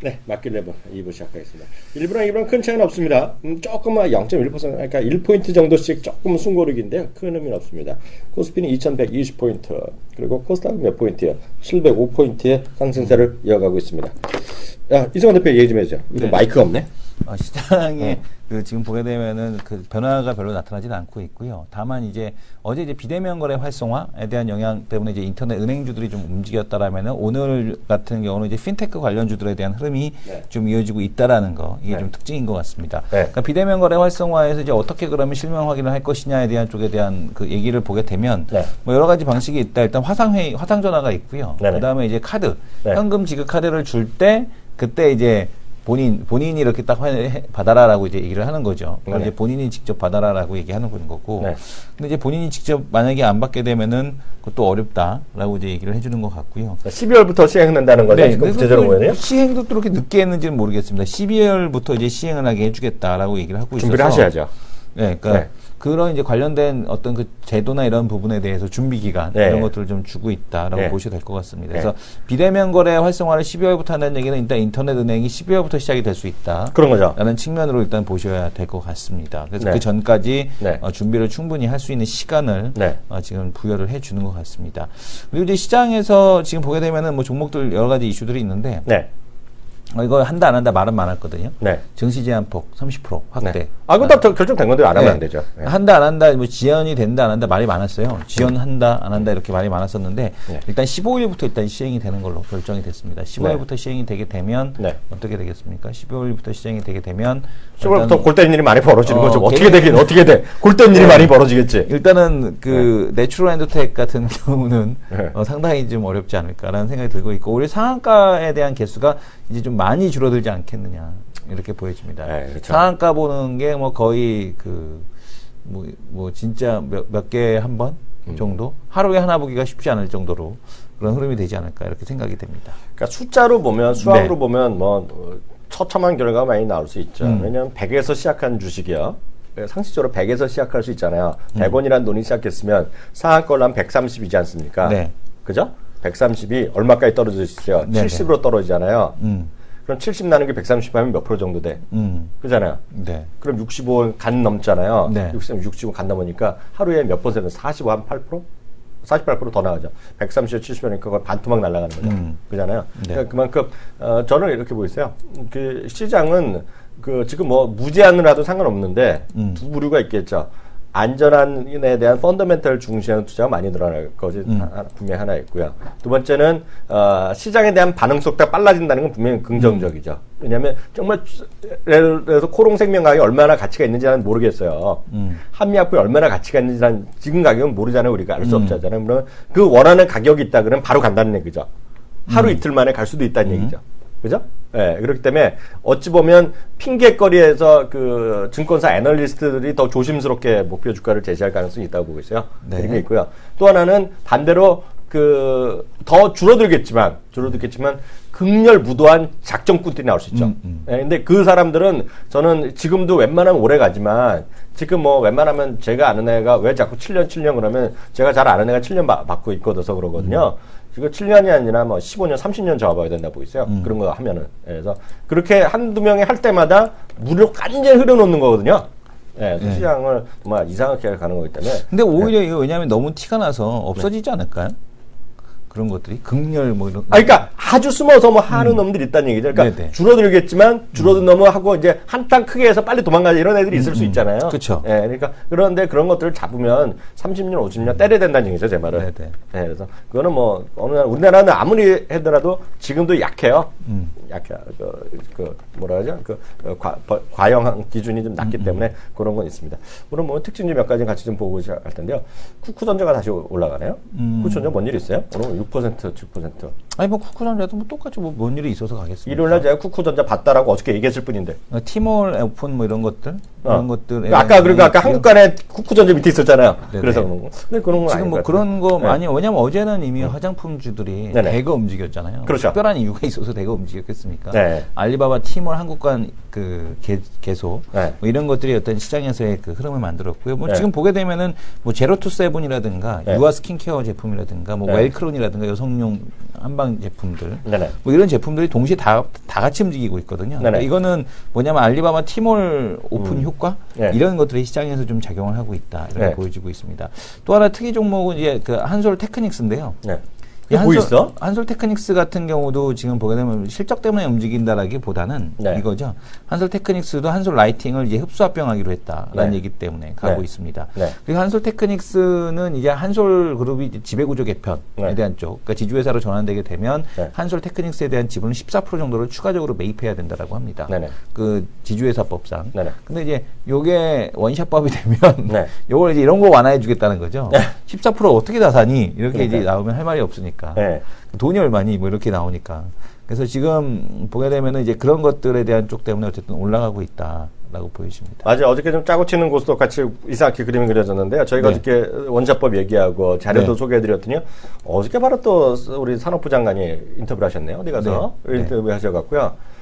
네, 마켓레버 2부 시작하겠습니다. 1부랑 2부랑 큰 차이는 없습니다. 조금만 0.1%, 그러니까 1포인트 정도씩 조금 숨고르기인데요. 큰 의미는 없습니다. 코스피는 2120포인트, 그리고 코스닥은 몇 포인트요? 705포인트의 상승세를 이어가고 있습니다. 야, 이성환 대표 얘기 좀 해주세요. 이거 네. 마이크가 없네? 시장에 그 지금 보게 되면은 그 변화가 별로 나타나지는 않고 있고요. 다만 이제 어제 이제 비대면 거래 활성화에 대한 영향 때문에 이제 인터넷 은행주들이 좀 움직였다라면은 오늘 같은 경우는 이제 핀테크 관련주들에 대한 흐름이 네. 좀 이어지고 있다라는 거 이게 네. 좀 특징인 것 같습니다. 네. 그러니까 비대면 거래 활성화에서 이제 어떻게 그러면 실명 확인을 할 것이냐에 대한 쪽에 대한 그 얘기를 보게 되면 네. 뭐 여러 가지 방식이 있다. 일단 화상 전화가 있고요. 네네. 그다음에 이제 카드, 네. 현금 지급 카드를 줄 때 그때 이제 본인이 이렇게 딱 받아라라고 이제 얘기를 하는 거죠. 네네. 이제 본인이 직접 받아라라고 얘기하는 거고. 네. 근데 이제 본인이 직접 만약에 안 받게 되면은 그것도 어렵다라고 이제 얘기를 해주는 것 같고요. 12월부터 시행된다는 거죠. 지금 구체적으로 보면요. 시행도 또 그렇게 늦게 했는지는 모르겠습니다. 12월부터 이제 시행을 하게 해주겠다라고 얘기를 하고 있어서 준비를 하셔야죠. 네, 그러니까 네. 그런 이제 관련된 어떤 그 제도나 이런 부분에 대해서 준비 기간 네. 이런 것들을 좀 주고 있다라고 네. 보셔도 될 것 같습니다. 네. 그래서 비대면 거래 활성화를 12월부터 한다는 얘기는 일단 인터넷 은행이 12월부터 시작이 될 수 있다. 그런 거죠. 라는 측면으로 일단 보셔야 될 것 같습니다. 그래서 네. 그 전까지 네. 준비를 충분히 할 수 있는 시간을 네. 지금 부여를 해주는 것 같습니다. 그리고 이제 시장에서 지금 보게 되면은 뭐 종목들 여러 가지 이슈들이 있는데 네. 이거 한다 안 한다 말은 많았거든요. 네. 증시 제한폭 30% 확대. 네. 그거 다 결정된 건데 안 하면 안 되죠. 네. 한다 안 한다 뭐 지연이 된다 안 한다 말이 많았어요. 지연한다 안 한다 이렇게 말이 많았었는데 네. 일단 15일부터 일단 시행이 되는 걸로 결정이 됐습니다. 15일부터 시행이 되게 되면 네. 어떻게 되겠습니까? 15일부터 시행이 되게 되면 10월부터 골 때리는 일이 많이 벌어지는 거죠. 어떻게 개인- 되긴 어떻게 돼? 골 때리는 일이 많이 벌어지겠지. 일단은 그 내추럴 엔드텍 같은 경우는 네. 상당히 좀 어렵지 않을까라는 생각이 들고 있고 오히려 상한가에 대한 개수가 이제 좀 많이 줄어들지 않겠느냐 이렇게 보여집니다. 네, 그렇죠. 상한가 보는 게 뭐 거의 그 뭐 진짜 몇 개 한 번 정도 하루에 하나 보기가 쉽지 않을 정도로 그런 흐름이 되지 않을까 이렇게 생각이 됩니다. 그러니까 숫자로 보면 수학으로 네. 보면 뭐 처참한 결과가 많이 나올 수 있죠. 왜냐하면 100에서 시작한 주식이요. 상식적으로 100에서 시작할 수 있잖아요. 100원이라는 돈이 시작했으면 상한가로 한 130이지 않습니까? 네. 그죠? 130이 얼마까지 떨어질 수 있어요? 네네. 70으로 떨어지잖아요. 음. 그럼 70 나는 게 130 하면 몇 프로 정도 돼? 그잖아요. 네. 그럼 65 간 넘잖아요. 네. 65 간 넘으니까 하루에 몇 퍼센트? 45 한 8%? 48%더 나가죠. 130에 70이니까 그걸 반토막 날아가는 거죠. 그잖아요. 네. 그러니까 그만큼 저는 이렇게 보겠어요. 그 시장은 그 지금 뭐 무제한을 하도 상관없는데 두 부류가 있겠죠. 안전한에 대한 펀더멘털 중시하는 투자가 많이 늘어날 것이 분명히 하나 있고요. 두 번째는 시장에 대한 반응 속도가 빨라진다는 건 분명히 긍정적이죠. 왜냐하면 정말 예를 들어서 코롱생명가격이 얼마나 가치가 있는지는 모르겠어요. 한미약품이 얼마나 가치가 있는지는 지금 가격은 모르잖아요. 우리가 알 수 없잖아요. 그러면 그 원하는 가격이 있다 그러면 바로 간다는 얘기죠. 하루 이틀 만에 갈 수도 있다는 얘기죠. 그죠? 예, 그렇기 때문에 어찌 보면 핑계거리에서 그 증권사 애널리스트들이 더 조심스럽게 목표 주가를 제시할 가능성이 있다고 보고 있어요. 네. 그런 게 있고요. 또 하나는 반대로 그 더 줄어들겠지만 극렬무도한 작전꾼들이 나올 수 있죠. 예, 근데 그 사람들은 저는 지금도 웬만하면 오래 가지만 지금 뭐 웬만하면 제가 아는 애가 왜 자꾸 7년 그러면 제가 잘 아는 애가 7년 받고 있거든요. 그러거든요. 지금 7년이 아니라 뭐 15년, 30년 잡아봐야 된다 보고 있어요. 그런 거 하면은. 그래서 그렇게 한두 명이 할 때마다 물을 완전히 흐려놓는 거거든요. 예, 그래서 시장을 정말 이상하게 가는 거기 때문에. 근데 오히려 이거 왜냐하면 너무 티가 나서 없어지지 않을까요? 그런 것들이 극렬 뭐 이런. 그러니까 아주 숨어서 뭐 하는 놈들이 있다는 얘기죠. 그러니까 네네. 줄어들겠지만 줄어든 놈을 하고 이제 한탕 크게 해서 빨리 도망가자 이런 애들이 있을 수 있잖아요. 그쵸. 예, 그러니까 그런데 그런 것들을 잡으면 30년, 50년 때려야 된다는 얘기죠, 제 말은. 네네. 예, 그래서 그거는 뭐 어느 날 우리나라는 아무리 하더라도 지금도 약해요. 약해. 그 뭐라 하죠? 과형 기준이 좀 낮기 때문에 그런 건 있습니다. 오늘 뭐 특징 몇 가지 같이 좀 보고 시작할 텐데요. 쿠쿠전자가 다시 올라가네요. 쿠쿠전자 뭔 일 있어요? 오늘 6%, 7%. 아니 뭐 쿠쿠전자도 뭐 똑같이 뭐 뭔 일이 있어서 가겠습니다. 일요일날 제가 쿠쿠전자 봤다라고 어저께 얘기했을 뿐인데. 티몰 오픈 뭐 이런 것들 이런 것들. 아까 한국간에 쿠쿠전자 밑에 있었잖아요. 네네. 그래서 그런 거. 근데 그런 건 지금 아닌 뭐 것 같아요. 그런 거 네. 많이 왜냐면 어제는 이미 화장품주들이 네네. 대거 움직였잖아요. 그렇죠. 특별한 이유가 있어서 대거 움직였겠습니까? 네. 알리바바, 티몰, 한국간 그 개소 네. 뭐 이런 것들이 어떤 시장에서의 그 흐름을 만들었고요. 뭐 네. 지금 보게 되면은 뭐 제로투세븐이라든가 네. 유아 스킨케어 제품이라든가 뭐 네. 웰크론이라든가 여성용 한방 제품들 네네. 뭐 이런 제품들이 동시에 다 같이 움직이고 있거든요. 그러니까 네네. 이거는 뭐냐면 알리바바 티몰 오픈 효과 네. 이런 것들이 시장에서 좀 작용을 하고 있다 이렇게 네. 보여지고 있습니다. 또 하나 특이 종목은 이제 그 한솔 테크닉스인데요. 네. 뭐 있어? 한솔 테크닉스 같은 경우도 지금 보게 되면 실적 때문에 움직인다라기보다는 네. 이거죠. 한솔 테크닉스도 한솔 라이팅을 이제 흡수합병하기로 했다라는 네. 얘기 때문에 가고 네. 있습니다. 네. 그리고 한솔 테크닉스는 이제 한솔 그룹이 이제 지배구조 개편에 네. 대한 쪽, 그러니까 지주회사로 전환되게 되면 네. 한솔 테크닉스에 대한 지분을 14% 정도를 추가적으로 매입해야 된다라고 합니다. 네네. 그 지주회사법상. 네네. 근데 이제 요게 원샷법이 되면 네. 요걸 이제 이런 거 완화해 주겠다는 거죠. 네. 14% 어떻게 다 사니? 이렇게 그러니까요. 이제 나오면 할 말이 없으니까. 네. 돈이 얼마니? 뭐 이렇게 나오니까. 그래서 지금 보게 되면은 이제 그런 것들에 대한 쪽 때문에 어쨌든 올라가고 있다라고 보여집니다. 맞아요. 어저께 좀 짜고 치는 곳도 같이 이상하게 그림이 그려졌는데요. 저희가 네. 어저께 원샷법 얘기하고 자료도 네. 소개해드렸더니요. 어저께 바로 또 우리 산업부 장관이 인터뷰를 하셨네요. 어디 가서 네. 인터뷰 하셔갖고요.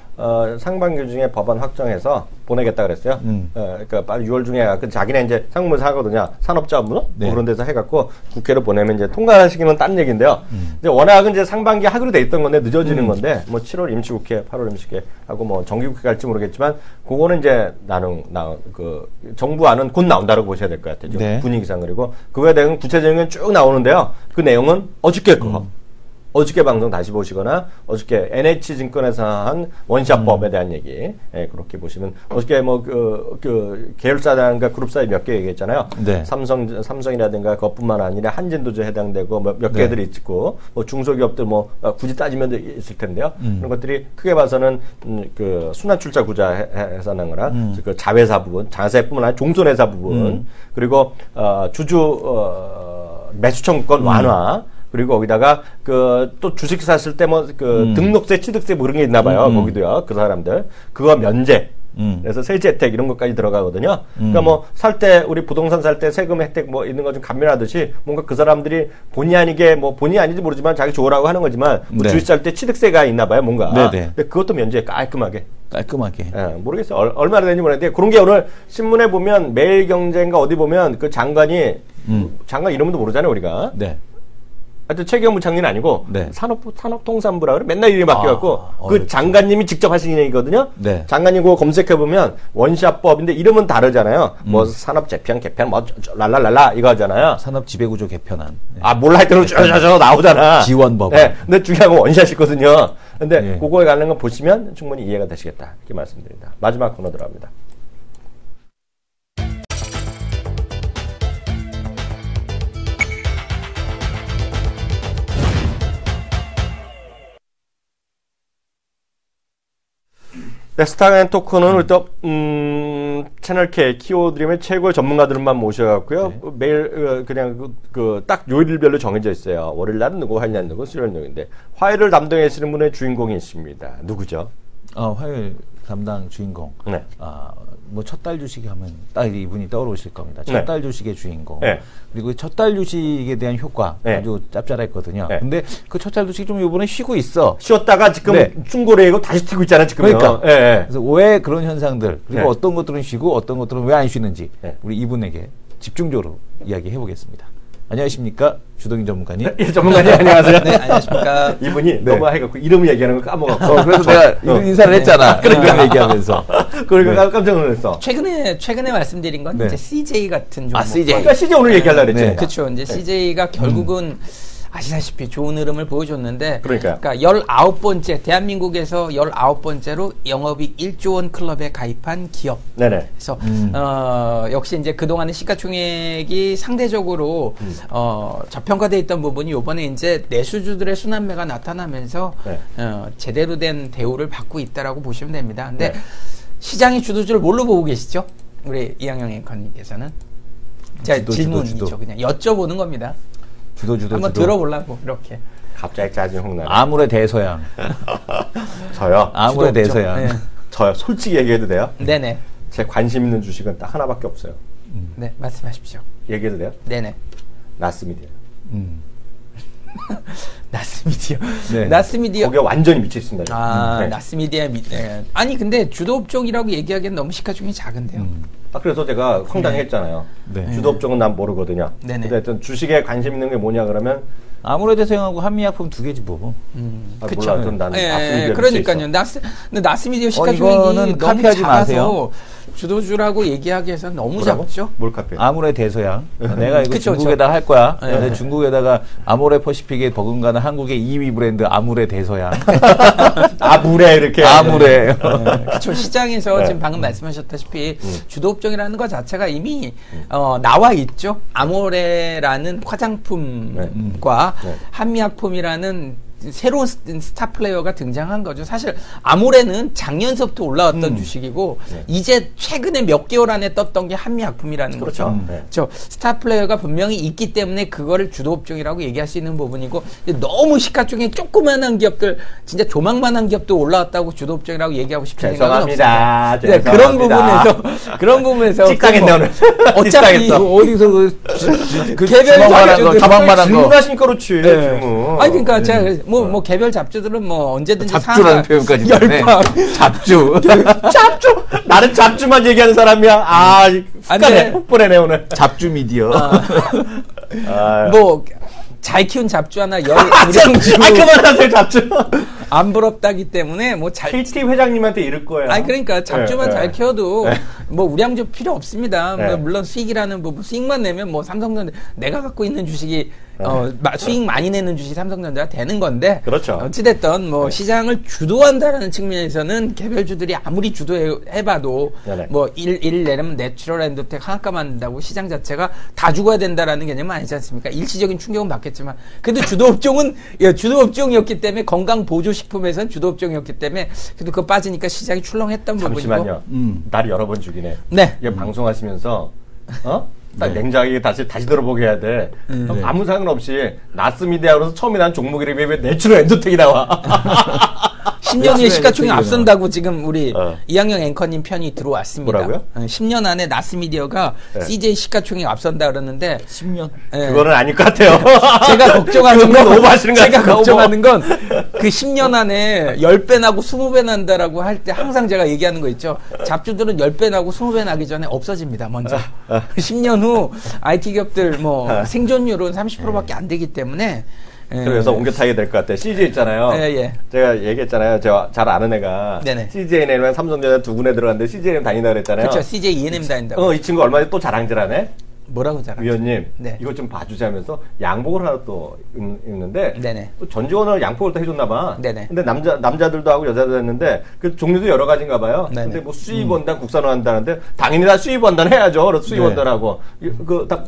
상반기 중에 법안 확정해서 보내겠다 그랬어요. 그러니까 빨리 6월 중에 자기네 이제 상무부에서 하거든요. 산업자문호 네. 뭐 그런 데서 해갖고 국회로 보내면 이제 통과하시기는 딴 얘기인데요. 이제 워낙은 이제 상반기 하기로 돼 있던 건데 늦어지는 건데 뭐 7월 임시국회, 8월 임시국회 하고 뭐 정기국회 갈지 모르겠지만 그거는 이제 그 정부안은 곧 나온다고 보셔야 될 것 같아요. 네. 분위기상. 그리고 그거에 대한 구체적인 건 쭉 나오는데요. 그 내용은 어저께 거. 어저께 방송 다시 보시거나 어저께 NH증권에서 한 원샷법에 대한 얘기 그렇게 보시면 어저께 뭐 그 계열사단과 그룹사에 몇 개 얘기했잖아요. 네. 삼성이라든가 그것뿐만 아니라 한진도저 해당되고 몇 네. 개들이 있고 뭐 중소기업들 뭐 굳이 따지면 있을 텐데요. 그런 것들이 크게 봐서는 그 순환출자 구자 해산한 거나 그 자회사 부분, 자회사뿐만 아니라 종손회사 부분 그리고 주주 매수 청구권 완화. 그리고 거기다가 또 주식 샀을 때 등록세, 취득세 뭐 그런 게 있나 봐요. 거기도요. 그 사람들. 그거 면제. 그래서 세제 혜택 이런 것까지 들어가거든요. 그러니까 뭐 살 때 우리 부동산 살 때 세금 혜택 뭐 있는 거 좀 감면하듯이 뭔가 그 사람들이 본의 아니게 뭐 본의 아닌지 모르지만 자기 좋으라고 하는 거지만 뭐 네. 주식 살 때 취득세가 있나 봐요. 뭔가. 네네. 근데 그것도 면제 깔끔하게. 깔끔하게. 예, 모르겠어요. 얼마나 되는지 모르겠는데 그런 게 오늘 신문에 보면 매일경제인가 어디 보면 그 장관 이름도 모르잖아요, 우리가. 네. 하여튼 최경무 장관이 아니고 네. 산업통상부라 그래 맨날 이름이 바뀌어갖고 그 그렇죠. 장관님이 직접 하신 얘기거든요. 네. 장관님 그거 검색해보면 원샷법인데 이름은 다르잖아요. 뭐 산업재편, 개편, 뭐 랄랄랄라 이거 하잖아요. 산업 지배구조 개편안. 네. 아 몰라 하여튼 쭉 나오잖아. 지원법안. 네. 근데 중요한 건 원샷이거든요. 근데 네. 그거에 관한 거 보시면 충분히 이해가 되시겠다. 이렇게 말씀드립니다. 마지막 코너 들어갑니다. 네, 스타앤토크는 우리 또 채널K 키워드림의 최고의 전문가들만 모셔갖고요. 매일 그냥 딱 요일별로 정해져 있어요. 월요일 날은 누구, 화요일 날은 누구, 수요일 누구인데 화요일을 담당하시는 분의 주인공이십니다. 누구죠? 화요일 담당 주인공. 네. 뭐 첫 달 주식 하면 딱 이분이 떠오르실 겁니다. 네. 첫 달 주식의 주인공. 네. 그리고 첫 달 주식에 대한 효과 네. 아주 짭짤했거든요. 네. 근데 그 첫 달 주식 좀 이번에 쉬고 있어. 쉬었다가 지금 네. 충고래이고 다시 튀고 있잖아요, 지금. 그러니까. 예. 그래서 왜 그런 현상들 그리고 네. 어떤 것들은 쉬고 어떤 것들은 왜 안 쉬는지 네. 우리 이분에게 집중적으로 이야기해 보겠습니다. 안녕하십니까, 주동인 전문가님. 예, 전문가님 안녕하세요. 네, 안녕하십니까. 이분이 네. 너무 해갖고 이름 얘기하는 거 까먹었고. 그래서 내가 이분 인사를 했잖아. 그러니까. 이름 얘기하면서. 그러니까 깜짝 놀랐어. 최근에 말씀드린 건 네. 이제 CJ 같은 종목. CJ. 그러니까 CJ 오늘 얘기하려고 그랬지. 네. 그렇죠. 이제 CJ가 결국은 아시다시피 좋은 흐름을 보여줬는데, 그러니까요. 그러니까 19번째 대한민국에서 19번째로 영업이 1조 원 클럽에 가입한 기업. 네네. 그래서 역시 이제 그동안의 시가총액이 상대적으로 저평가돼 있던 부분이 이번에 이제 내수주들의 순환매가 나타나면서 네. 제대로 된 대우를 받고 있다라고 보시면 됩니다. 근데 네. 시장의 주도주를 뭘로 보고 계시죠? 우리 이항영 앵커님께서는 자, 질문이죠. 주도. 그냥 여쭤보는 겁니다. 주도 한번 들어보려고 이렇게. 갑자기 짜증 확 나네. 아무래 대서양. 저요. 아무래 주도 없죠. 대서양. 네. 저요. 솔직히 얘기해도 돼요? 네네. 제 관심 있는 주식은 딱 하나밖에 없어요. 네, 말씀하십시오. 얘기해도 돼요? 네네. 나스미디어. 나스미디어. 네. 나스미디어. 거기에 완전히 미쳐 있습니다. 저는. 아, 네. 나스미디어 네. 아니 근데 주도업종이라고 얘기하기엔 너무 시가총액이 작은데요. 그래서 제가 황당했잖아요. 네. 주도업종은 난 모르거든요. 네네. 근데 하여튼 주식에 관심 있는 게 뭐냐 그러면 아무래 대서양하고 한미약품 두 개지 뭐. 그쵸. 몰라. 그럼 나는 예, 나스미디어에 그러니까요. 미쳐 있어. 근데 나스미디어 이거는 시가총액이 너무 카피하지 작아서 마세요. 주도주라고 얘기하기에서 너무 뭐라고? 작죠. 몰카페. 아모레 대서양. 내가 이거 그쵸, 중국에다 할 거야. 네. 근데 중국에다가 아모레 퍼시픽에 버금가는 한국의 2위 브랜드 아모레 대서양. 아무래 이렇게. 아모레. 그렇죠. 시장에서 네. 지금 방금 말씀하셨다시피 주도업종이라는 것 자체가 이미 나와 있죠. 아모레라는 화장품과 네. 한미약품이라는 새로운 스타 플레이어가 등장한 거죠. 사실 아모레는 작년서부터 올라왔던 주식이고 네. 이제 최근에 몇 개월 안에 떴던 게 한미약품이라는 그렇죠. 거죠. 네. 그렇죠. 스타 플레이어가 분명히 있기 때문에 그거를 주도업종이라고 얘기할 수 있는 부분이고 너무 시가총액 조그만한 기업들 진짜 조망만한 기업도 올라왔다고 주도업종이라고 얘기하고 싶은 생각은 죄송합니다. 없습니다. 네, 그런 부분에서 찍당했네 오늘. 어차피 어디서 그 개별 주먹만한 거, 잡주들- 주먹만한 거. 질문하시니까 그렇지. 질문. 아니 그러니까 제가 뭐 개별 잡주들은 뭐 언제든지 잡주라는 표현까지 있네. 잡주. 잡주. 나는 잡주만 얘기하는 사람이야. 아, 훅가네. 훅 보내네 오늘. 잡주 미디어. 아, 뭐 잘 키운 잡주 하나 우량주 그만하세요 잡주. 안 부럽다기 때문에 뭐잘 KT 회장님한테 이럴 거예요. 아니 그러니까 잡주만 네, 잘 네. 키워도 뭐 우량주 필요 없습니다. 네. 뭐 물론 수익이라는 부분 수익만 내면 뭐 삼성전자 내가 갖고 있는 주식이 수익 많이 내는 주식이 삼성전자가 되는 건데 그렇죠. 어찌됐든 뭐 시장을 주도한다라는 측면에서는 개별주들이 아무리 주도해봐도 네네. 뭐 일 내려면 내추럴 엔도텍 하나값 만든다고 시장 자체가 다 죽어야 된다라는 개념은 아니지 않습니까? 일시적인 충격은 받겠지만 그래도 주도업종은 주도업종이었기 때문에 건강 보조식품에서는 주도업종이었기 때문에 그래도 그거 빠지니까 시장이 출렁했던 부분이고 잠시만요. 날 여러 번 죽이네. 네. 이거 방송하시면서 딱 냉정하게 다시 들어보게 해야 돼. 아무 상관없이 나스미디어로서 처음에 난 종목 이름이 왜 내추럴 엔도텍이 나와? 10년 후에 시가총액 엔도텍이구나. 앞선다고 지금 우리 어. 이학영 앵커님 편이 들어왔습니다. 뭐라고요? 10년 안에 나스미디어가 네. CJ 시가총액 앞선다 그러는데 10년. 예. 그거는 아닐 것 같아요. 제가 걱정하는 그건 건 오버하시는 거 제가 같아요, 걱정하는 건 그 10년 안에 10배 나고 20배 난다라고 할 때 항상 제가 얘기하는 거 있죠. 잡주들은 10배 나고 20배 나기 전에 없어집니다. 먼저. 10년 후 IT 기업들 뭐 생존율은 30%밖에 안 되기 때문에 그래서 옮겨 타게 될 것 같아. CJ 있잖아요. 예. 제가 얘기했잖아요. 제가 잘 아는 애가 네네. CJNM이랑 삼성전자 두 군데 들어갔는데 CJNM 다닌다 그랬잖아요. 그렇죠. CJ E&M 다닌다고. 이 친구 얼마 전에 또 자랑질하네. 뭐라고 잘하죠? 위원님, 네. 이것 좀 봐주세요 하면서 양복을 하나 또 입는데 네네. 전 직원을 양복을 또 해줬나 봐. 네네. 근데 남자들도 하고 여자도 했는데 그 종류도 여러 가지인가 봐요. 네네. 근데 뭐 수입원단, 국산원단하는데 당연히 다 수입원단 해야죠. 그래서 수입원단하고 그딱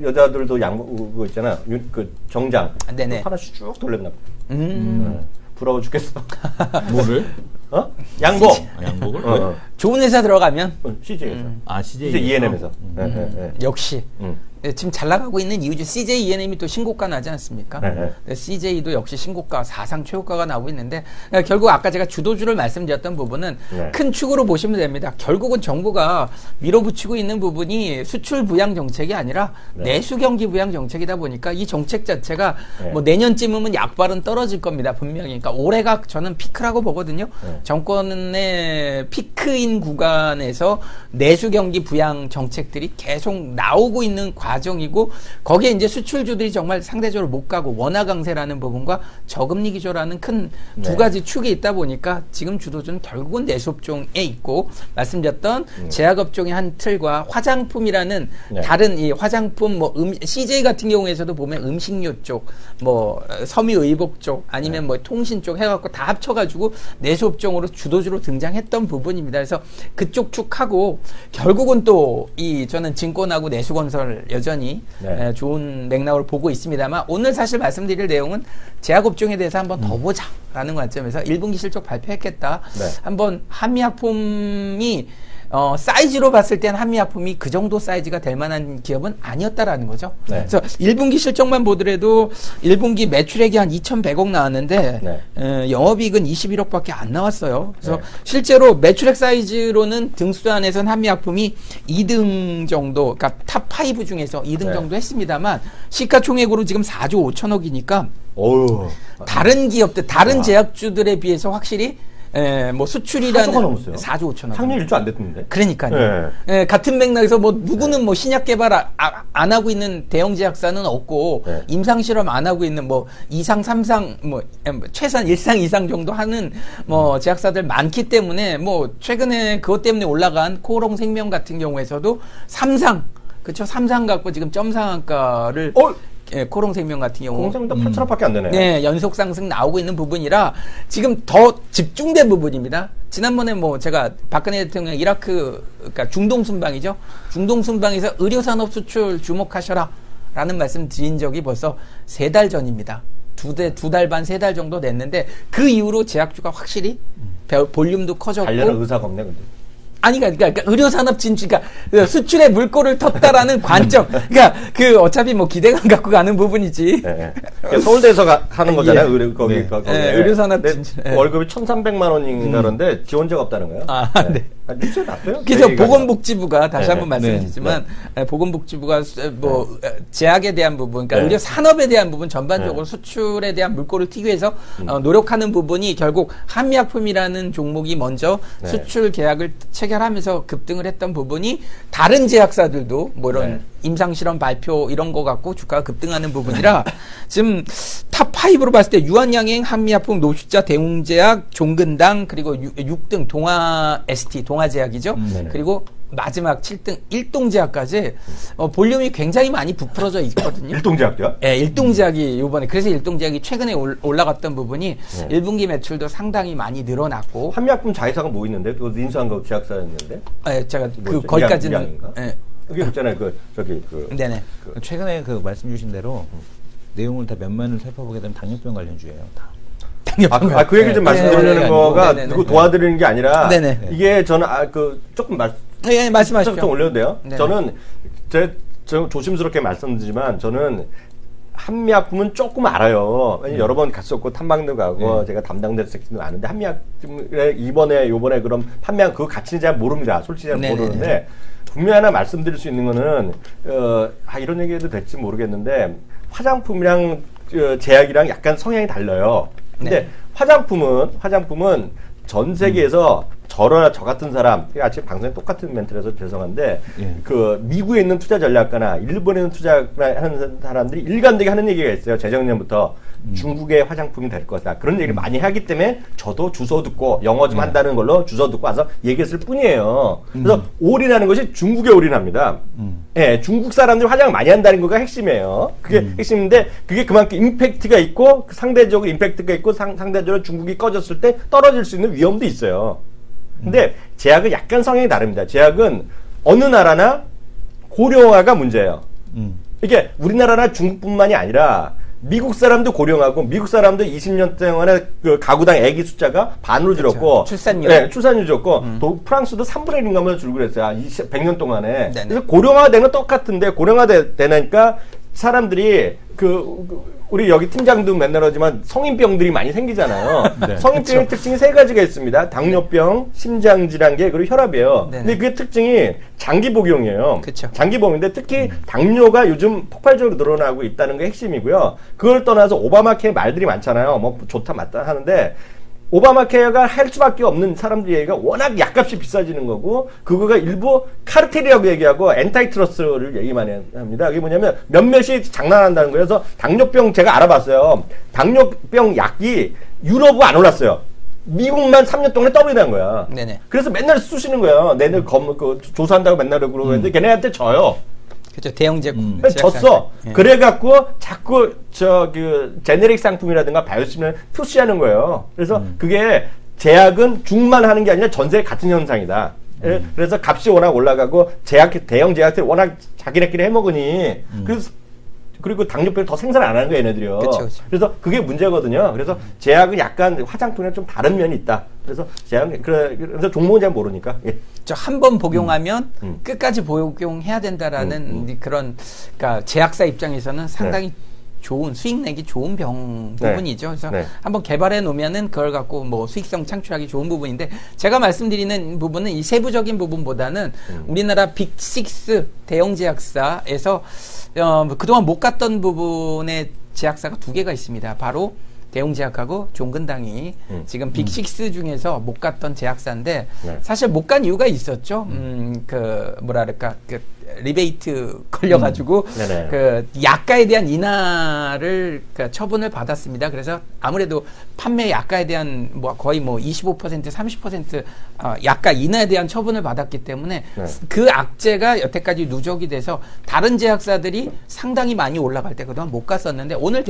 여자들도 양복 그거 있잖아. 그 정장. 네네. 하나 쭉 돌렸나 봐. 부러워 죽겠어. 뭐를? 양복. 양복을? 좋은 회사 들어가면 CJ에서. CJ. CJ ENM에서. 역시 네, 지금 잘 나가고 있는 이유죠. CJ E&M이 또 신고가 나지 않습니까? 네. 네, CJ도 역시 신고가, 사상 최고가가 나오고 있는데 결국 아까 제가 주도주를 말씀드렸던 부분은 네. 큰 축으로 보시면 됩니다. 결국은 정부가 밀어붙이고 있는 부분이 수출 부양 정책이 아니라 내수 경기 부양 정책이다 보니까 이 정책 자체가 뭐 내년쯤이면 약발은 떨어질 겁니다. 분명히. 그러니까 올해가 저는 피크라고 보거든요. 정권의 피크인 구간에서 내수 경기 부양 정책들이 계속 나오고 있는 과정이고 거기에 이제 수출주들이 정말 상대적으로 못 가고 원화 강세라는 부분과 저금리 기조라는 큰 두 가지 축이 있다 보니까 지금 주도주는 결국은 내수업종에 있고 말씀드렸던 제약업종의 한 틀과 화장품이라는 다른 이 화장품 뭐 CJ 같은 경우에서도 보면 음식료 쪽, 뭐 섬유의복 쪽 아니면 뭐 통신 쪽 해갖고 다 합쳐가지고 내수업종으로 주도주로 등장했던 부분입니다. 그래서 그쪽 축하고 결국은 또 이 저는 증권하고 내수건설 여전히 좋은 맥락으로 보고 있습니다만 오늘 사실 말씀드릴 내용은 제약업종에 대해서 한번 더 보자라는 관점에서 1분기 실적 발표했겠다. 한번 한미약품이 사이즈로 봤을 땐 한미약품이 그 정도 사이즈가 될 만한 기업은 아니었다라는 거죠. 그래서 1분기 실적만 보더라도 1분기 매출액이 한 2,100억 나왔는데 영업이익은 21억밖에 안 나왔어요. 그래서 실제로 매출액 사이즈로는 등수단에선 한미약품이 2등 정도, 그러니까 탑5 중에서 2등 정도 했습니다만 시가총액으로 지금 4조 5천억이니까 다른 기업들, 다른 제약주들에 비해서 확실히 뭐 수출이라는 4조가 넘었어요. 4조 5천억. 상년 1조 안 됐는데. 그러니까요. 예, 같은 맥락에서 뭐 누구는 뭐 신약 개발 안 하고 있는 대형 제약사는 없고 네. 임상 실험 안 하고 있는 뭐 2상, 3상 뭐 최소한 1상 이상 정도 하는 뭐 제약사들 많기 때문에 뭐 최근에 그것 때문에 올라간 코오롱 생명 같은 경우에서도 3상 그렇죠. 3상 갖고 지금 점상한가를 예, 코롱생명 같은 경우 공상도 8천억밖에 안 되네. 네, 연속 상승 나오고 있는 부분이라 지금 더 집중된 부분입니다. 지난번에 뭐 제가 박근혜 대통령 이라크 그러니까 중동 순방이죠. 중동 순방에서 의료산업 수출 주목하셔라 라는 말씀 드린 적이 벌써 3달 전입니다. 두 달 반, 3달 정도 됐는데 그 이후로 제약주가 확실히 볼륨도 커졌고 관련한 의사가 없네 근데. 아니, 그러니까 의료산업 진출, 그러니까 수출의 물꼬를 텄다라는 관점. 그러니까 어차피 뭐 기대감 갖고 가는 부분이지. 네. 서울대에서 하는 거잖아요. 예. 거기. 의료산업 진출. 월급이 1,300만 원인가 그런데 지원자가 없다는 거예요. 네. 뉴스에 났어요. 그래서 보건복지부가 다시 한번 네. 말씀드리지만 보건복지부가 뭐 제약에 대한 부분, 그러니까 네. 의료 산업에 대한 부분 전반적으로 수출에 대한 물꼬를 튀기 위해서 노력하는 부분이 결국 한미약품이라는 종목이 먼저 네. 수출 계약을 체결하면서 급등을 했던 부분이 다른 제약사들도 뭐 이런 네. 임상실험 발표 이런 거 갖고 주가가 급등하는 부분이라 지금 탑5로 봤을 때 유한양행, 한미약품, 노슈자, 대웅제약, 종근당 그리고 6등 동아 ST, 동아제약이죠. 그리고 마지막 7등 일동제약까지 볼륨이 굉장히 많이 부풀어져 있거든요. 일동제약이요? 네, 일동제약이 요번에 그래서 일동제약이 최근에 올라갔던 부분이 1분기 매출도 상당히 많이 늘어났고 한미약품 자회사가 뭐 있는데 그거 인수한 거 제약사였는데. 제가 뭐였죠? 거기까지는 미양인가? 그게 있잖아요. 네네. 최근에 그 말씀 주신 대로 내용을 다 면면을 살펴보게 되면 당뇨병 관련주예요. 다. 그 얘기 좀 말씀드리는 거가 누구 도와드리는 게 아니라 네네. 이게 저는 조금 네, 말씀하십시오. 좀 올려도 돼요? 네네. 저는 저 조심스럽게 말씀드리지만 저는 한미약품은 조금 알아요. 왜냐면 여러 번 갔었고 탐방도 가고 제가 담당됐었기도 아는데 한미약품에 요번에 그럼 판매한 그 가치는 잘 모릅니다. 솔직히 잘 네네네. 모르는데 분명히 하나 말씀드릴 수 있는 거는 이런 얘기해도 될지 모르겠는데 화장품이랑 제약이랑 약간 성향이 달라요. 근데 네. 화장품은 전 세계에서 저 같은 사람, 아침 방송에 똑같은 멘트라서 죄송한데, 미국에 있는 투자 전략가나 일본에 있는 투자하는 사람들이 일관되게 하는 얘기가 있어요. 재작년부터 중국의 화장품이 될 거다. 그런 얘기를 많이 하기 때문에 저도 주워 듣고 영어 좀 한다는 걸로 주워 듣고 와서 얘기했을 뿐이에요. 그래서 올인하는 것이 중국에 올인합니다. 예, 중국 사람들이 화장을 많이 한다는 거가 핵심이에요. 그게 핵심인데 그게 그만큼 임팩트가 있고 상대적으로 임팩트가 있고 상대적으로 중국이 꺼졌을 때 떨어질 수 있는 위험도 있어요. 근데 제약은 약간 성향이 다릅니다. 제약은 어느 나라나 고령화가 문제예요. 이게 우리나라나 중국뿐만이 아니라 미국 사람도 고령하고 미국 사람도 20년 동안에 그 가구당 아기 숫자가 반으로 줄었고 출산율. 네, 출산율 줄었고 또 프랑스도 3분의 1인가만 줄고 그랬어요. 100년 동안에. 네네. 그래서 고령화되는 건 똑같은데 고령화되니까 사람들이 우리 여기 팀장도 맨날 하지만 성인병들이 많이 생기잖아요. 네. 성인병의 특징이 3가지가 있습니다. 당뇨병, 심장질환계, 그리고 혈압이에요. 네네. 근데 그게 특징이 장기복용이에요. 그쵸. 장기복용인데 특히 당뇨가 요즘 폭발적으로 늘어나고 있다는 게 핵심이고요. 그걸 떠나서 오바마 케어 말들이 많잖아요. 뭐 좋다 맞다 하는데 오바마 케어가 할 수밖에 없는 사람들 얘기가 워낙 약값이 비싸지는 거고 그거가 일부 카르텔이라고 얘기하고 엔타이트러스를 얘기 많이 합니다. 그게 뭐냐면 몇몇이 장난한다는 거예요. 그래서 당뇨병 제가 알아봤어요. 당뇨병 약이 유럽은 안 올랐어요. 미국만 3년 동안에 더블이 난 거야. 네네. 그래서 맨날 쑤시는 거야. 내들 조사한다고 맨날 그러고 그러는데 걔네한테 져요. 그렇죠. 대형 제품. 졌어. 그래갖고 자꾸 제네릭 상품이라든가 바이오시민을 푸시하는 거예요. 그래서 그게 제약은 중만 하는 게 아니라 전세 같은 현상이다. 그래서 값이 워낙 올라가고 대형 제약들이 워낙 자기네끼리 해먹으니 그리고 당뇨병을 더 생산 안 하는 거예요, 얘네들이요. 그쵸. 그래서 그게 문제거든요. 그래서 제약은 약간 화장품이랑 좀 다른 면이 있다. 그래서 그래서 종목은 잘 모르니까. 예. 한 번 복용하면 끝까지 복용해야 된다라는 그런, 그러니까 제약사 입장에서는 상당히 좋은 수익 내기 좋은 부분이죠. 그래서 한번 개발해 놓으면은 그걸 갖고 뭐 수익성 창출하기 좋은 부분인데 제가 말씀드리는 부분은 이 세부적인 부분보다는 우리나라 빅6 대형 제약사에서 그동안 못 갔던 부분의 제약사가 2개가 있습니다. 바로 대웅제약하고 종근당이 지금 빅6 중에서 못 갔던 제약사인데 네. 사실 못 간 이유가 있었죠. 그 뭐랄까 그 리베이트 걸려가지고 네네. 그 약가에 대한 인하를 그 처분을 받았습니다. 그래서 아무래도 판매 약가에 대한 뭐 거의 뭐 25% 30% 약가 인하에 대한 처분을 받았기 때문에 네. 그 악재가 여태까지 누적이 돼서 다른 제약사들이 상당히 많이 올라갈 때 그동안 못 갔었는데 오늘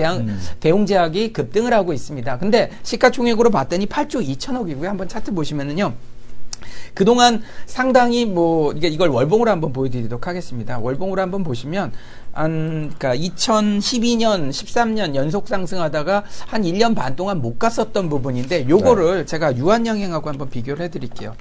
대웅제약이 급등을 하고 있습니다. 근데 시가총액으로 봤더니 8조 2천억이고요. 한번 차트 보시면은요. 그동안 상당히 뭐 이걸 월봉으로 한번 보여드리도록 하겠습니다. 월봉으로 한번 보시면 그러니까 2012년, 13년 연속 상승하다가 한 1년 반 동안 못 갔었던 부분인데 요거를 제가 유한양행하고 한번 비교를 해드릴게요.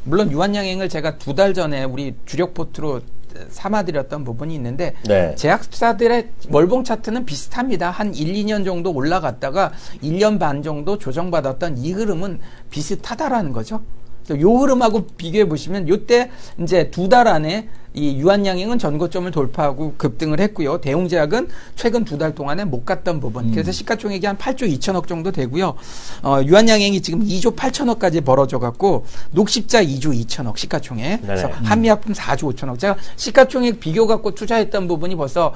물론 유한양행을 제가 2달 전에 우리 주력 포트로 삼아드렸던 부분이 있는데 네. 제약사들의 월봉 차트는 비슷합니다. 한 1, 2년 정도 올라갔다가 1년 반 정도 조정받았던 이 흐름은 비슷하다라는 거죠. 요 흐름하고 비교해 보시면 요때 이제 2달 안에 이 유한양행은 전고점을 돌파하고 급등을 했고요. 대웅제약은 최근 2달 동안에 못 갔던 부분. 그래서 시가총액이 한 8조 2천억 정도 되고요. 유한양행이 지금 2조 8천억까지 벌어져 갖고 녹십자 2조 2천억 시가총액. 그래서 한미약품 4조 5천억. 제가 시가총액 비교 갖고 투자했던 부분이 벌써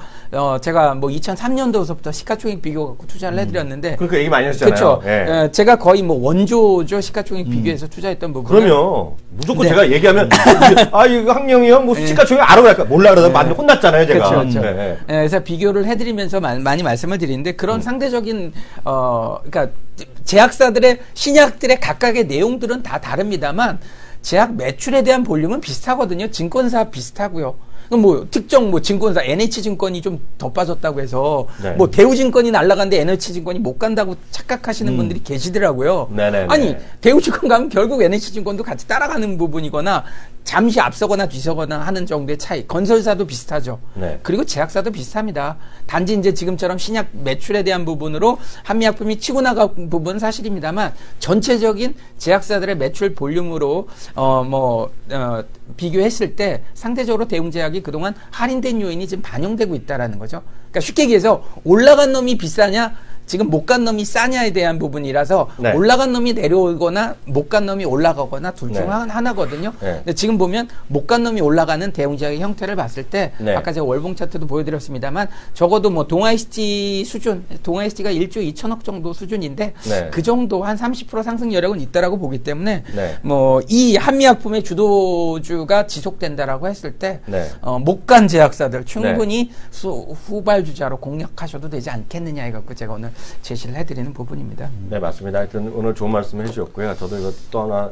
제가 뭐 2003년도서부터 시가총액 비교 갖고 투자를 해드렸는데 그러니까 얘기 많이 하셨잖아요. 그렇죠. 예. 제가 거의 뭐 원조죠. 시가총액 비교해서 투자했던 부분. 그러면 무조건 네. 제가 얘기하면 이거 학령이요 뭐 시가총액 알아볼까 몰라 그러다 많이 혼났잖아요 제가. 그렇죠. 네, 네. 그래서 비교를 해드리면서 많이 말씀을 드리는데 그런 상대적인 그러니까 제약사들의 신약들의 각각의 내용들은 다 다릅니다만 제약 매출에 대한 볼륨은 비슷하거든요. 증권사 비슷하고요. 뭐 특정 뭐 증권사 NH증권이 좀 더 빠졌다고 해서 네. 뭐 대우증권이 날아갔는데 NH증권이 못 간다고 착각하시는 분들이 계시더라고요. 네네네. 아니 대우증권 가면 결국 NH증권도 같이 따라가는 부분이거나 잠시 앞서거나 뒤서거나 하는 정도의 차이. 건설사도 비슷하죠. 네. 그리고 제약사도 비슷합니다. 단지 이제 지금처럼 신약 매출에 대한 부분으로 한미약품이 치고 나간 부분은 사실입니다만 전체적인 제약사들의 매출 볼륨으로 비교했을 때 상대적으로 대웅제약이 그동안 할인된 요인이 지금 반영되고 있다라는 거죠. 그러니까 쉽게 얘기해서 올라간 놈이 비싸냐 지금 못 간 놈이 싸냐에 대한 부분이라서 네. 올라간 놈이 내려오거나 못 간 놈이 올라가거나 둘 중 네. 하나거든요. 네. 근데 지금 보면 못 간 놈이 올라가는 대웅제약의 형태를 봤을 때 네. 아까 제가 월봉 차트도 보여드렸습니다만 적어도 뭐 동아이시티 수준, 동아이시티가 1조 2천억 정도 수준인데 네. 그 정도 한 30% 상승 여력은 있다라고 보기 때문에 네. 뭐 이 한미약품의 주도주가 지속된다라고 했을 때 네. 못 간 제약사들 충분히 후발주자로 공략하셔도 되지 않겠느냐 해갖고 제가 오늘 제시를 해드리는 부분입니다. 네, 맞습니다. 하여튼 오늘 좋은 말씀 해주셨고요. 저도 이거 또 하나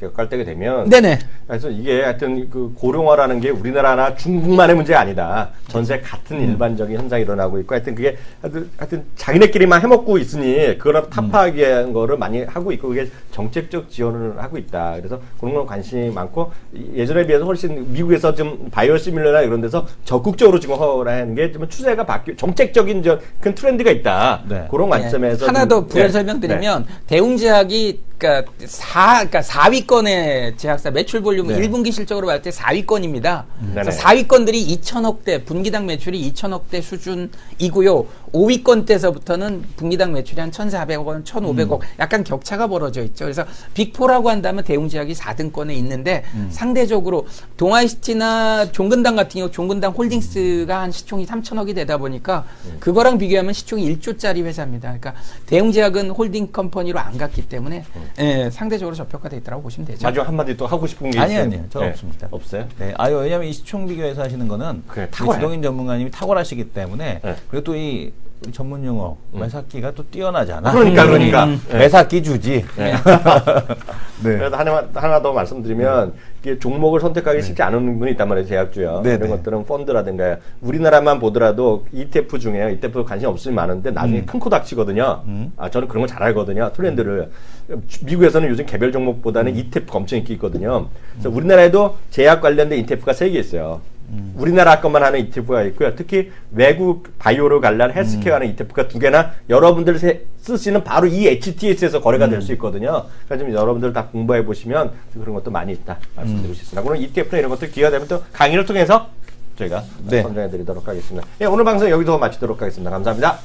제가 깔때게 되면 네네. 그래서 이게 하여튼 그 고령화라는 게 우리나라나 중국만의 문제가 아니다. 전세 같은 일반적인 현상이 일어나고 있고 하여튼 그게 하여튼 자기네끼리만 해먹고 있으니 그걸 타파하기 위한 거를 많이 하고 있고 그게 정책적 지원을 하고 있다. 그래서 그런 건 관심이 많고 예전에 비해서 훨씬 미국에서 좀 바이오시밀러나 이런 데서 적극적으로 지금 하는 게 좀 추세가 정책적인 큰 트렌드가 있다. 네. 그런 관점에서 하나 더 부연 네. 설명드리면 대웅제약이 그러니까 4위권의 제약사 매출 볼륨 네. 1분기 실적으로 봤을 때 4위권입니다. 그래서 네네. 4위권들이 2천억대, 분기당 매출이 2천억대 수준이고요. 5위권 때서부터는 분기당 매출이 한 1,400억 원, 1,500억 약간 격차가 벌어져 있죠. 그래서 빅4라고 한다면 대웅제약이 4등권에 있는데 상대적으로 동아이시티나 종근당 같은 경우 종근당 홀딩스가 한 시총이 3천억이 되다 보니까 그거랑 비교하면 시총이 1조짜리 회사입니다. 그러니까 대웅제약은 홀딩 컴퍼니로 안 갔기 때문에 예, 상대적으로 저평가되어 있다고 보시면 되죠. 마지막 한마디 또 하고 싶은 게 아니요, 있어요? 아니요. 저 없습니다. 없어요? 네. 왜냐면 이 시총 비교해서 하시는 거는 그래, 우리 탁월해요. 지동인 전문가님이 탁월하시기 때문에 네. 그리고 또 이 전문 용어 매사기가 또 뛰어나잖아. 그러니까. 네. 매사기 주지. 네. 네. 그래서 하나 더 말씀드리면 이게 종목을 선택하기 쉽지 않은 분이 있단 말이에요. 제약주요. 네, 이런 네. 것들은 펀드라든가 우리나라만 보더라도 ETF 중에 ETF 관심 없으면 많은데 나중에 큰 코 닥치거든요. 저는 그런 거 잘 알거든요. 트렌드를. 미국에서는 요즘 개별 종목보다는 ETF 엄청 인기 있거든요. 그래서 우리나라에도 제약 관련된 ETF가 3개 있어요. 우리나라 것만 하는 ETF가 있고요. 특히 외국 바이오를 관련 헬스케어 하는 ETF가 2개나 여러분들 쓰시는 바로 이 HTS에서 거래가 될 수 있거든요. 그래서 좀 여러분들 다 공부해 보시면 그런 것도 많이 있다 말씀드리고 싶습니다. 그럼 ETF나 이런 것들 기회가 되면 또 강의를 통해서 저희가 네. 선정해 드리도록 하겠습니다. 예, 오늘 방송 여기서 마치도록 하겠습니다. 감사합니다.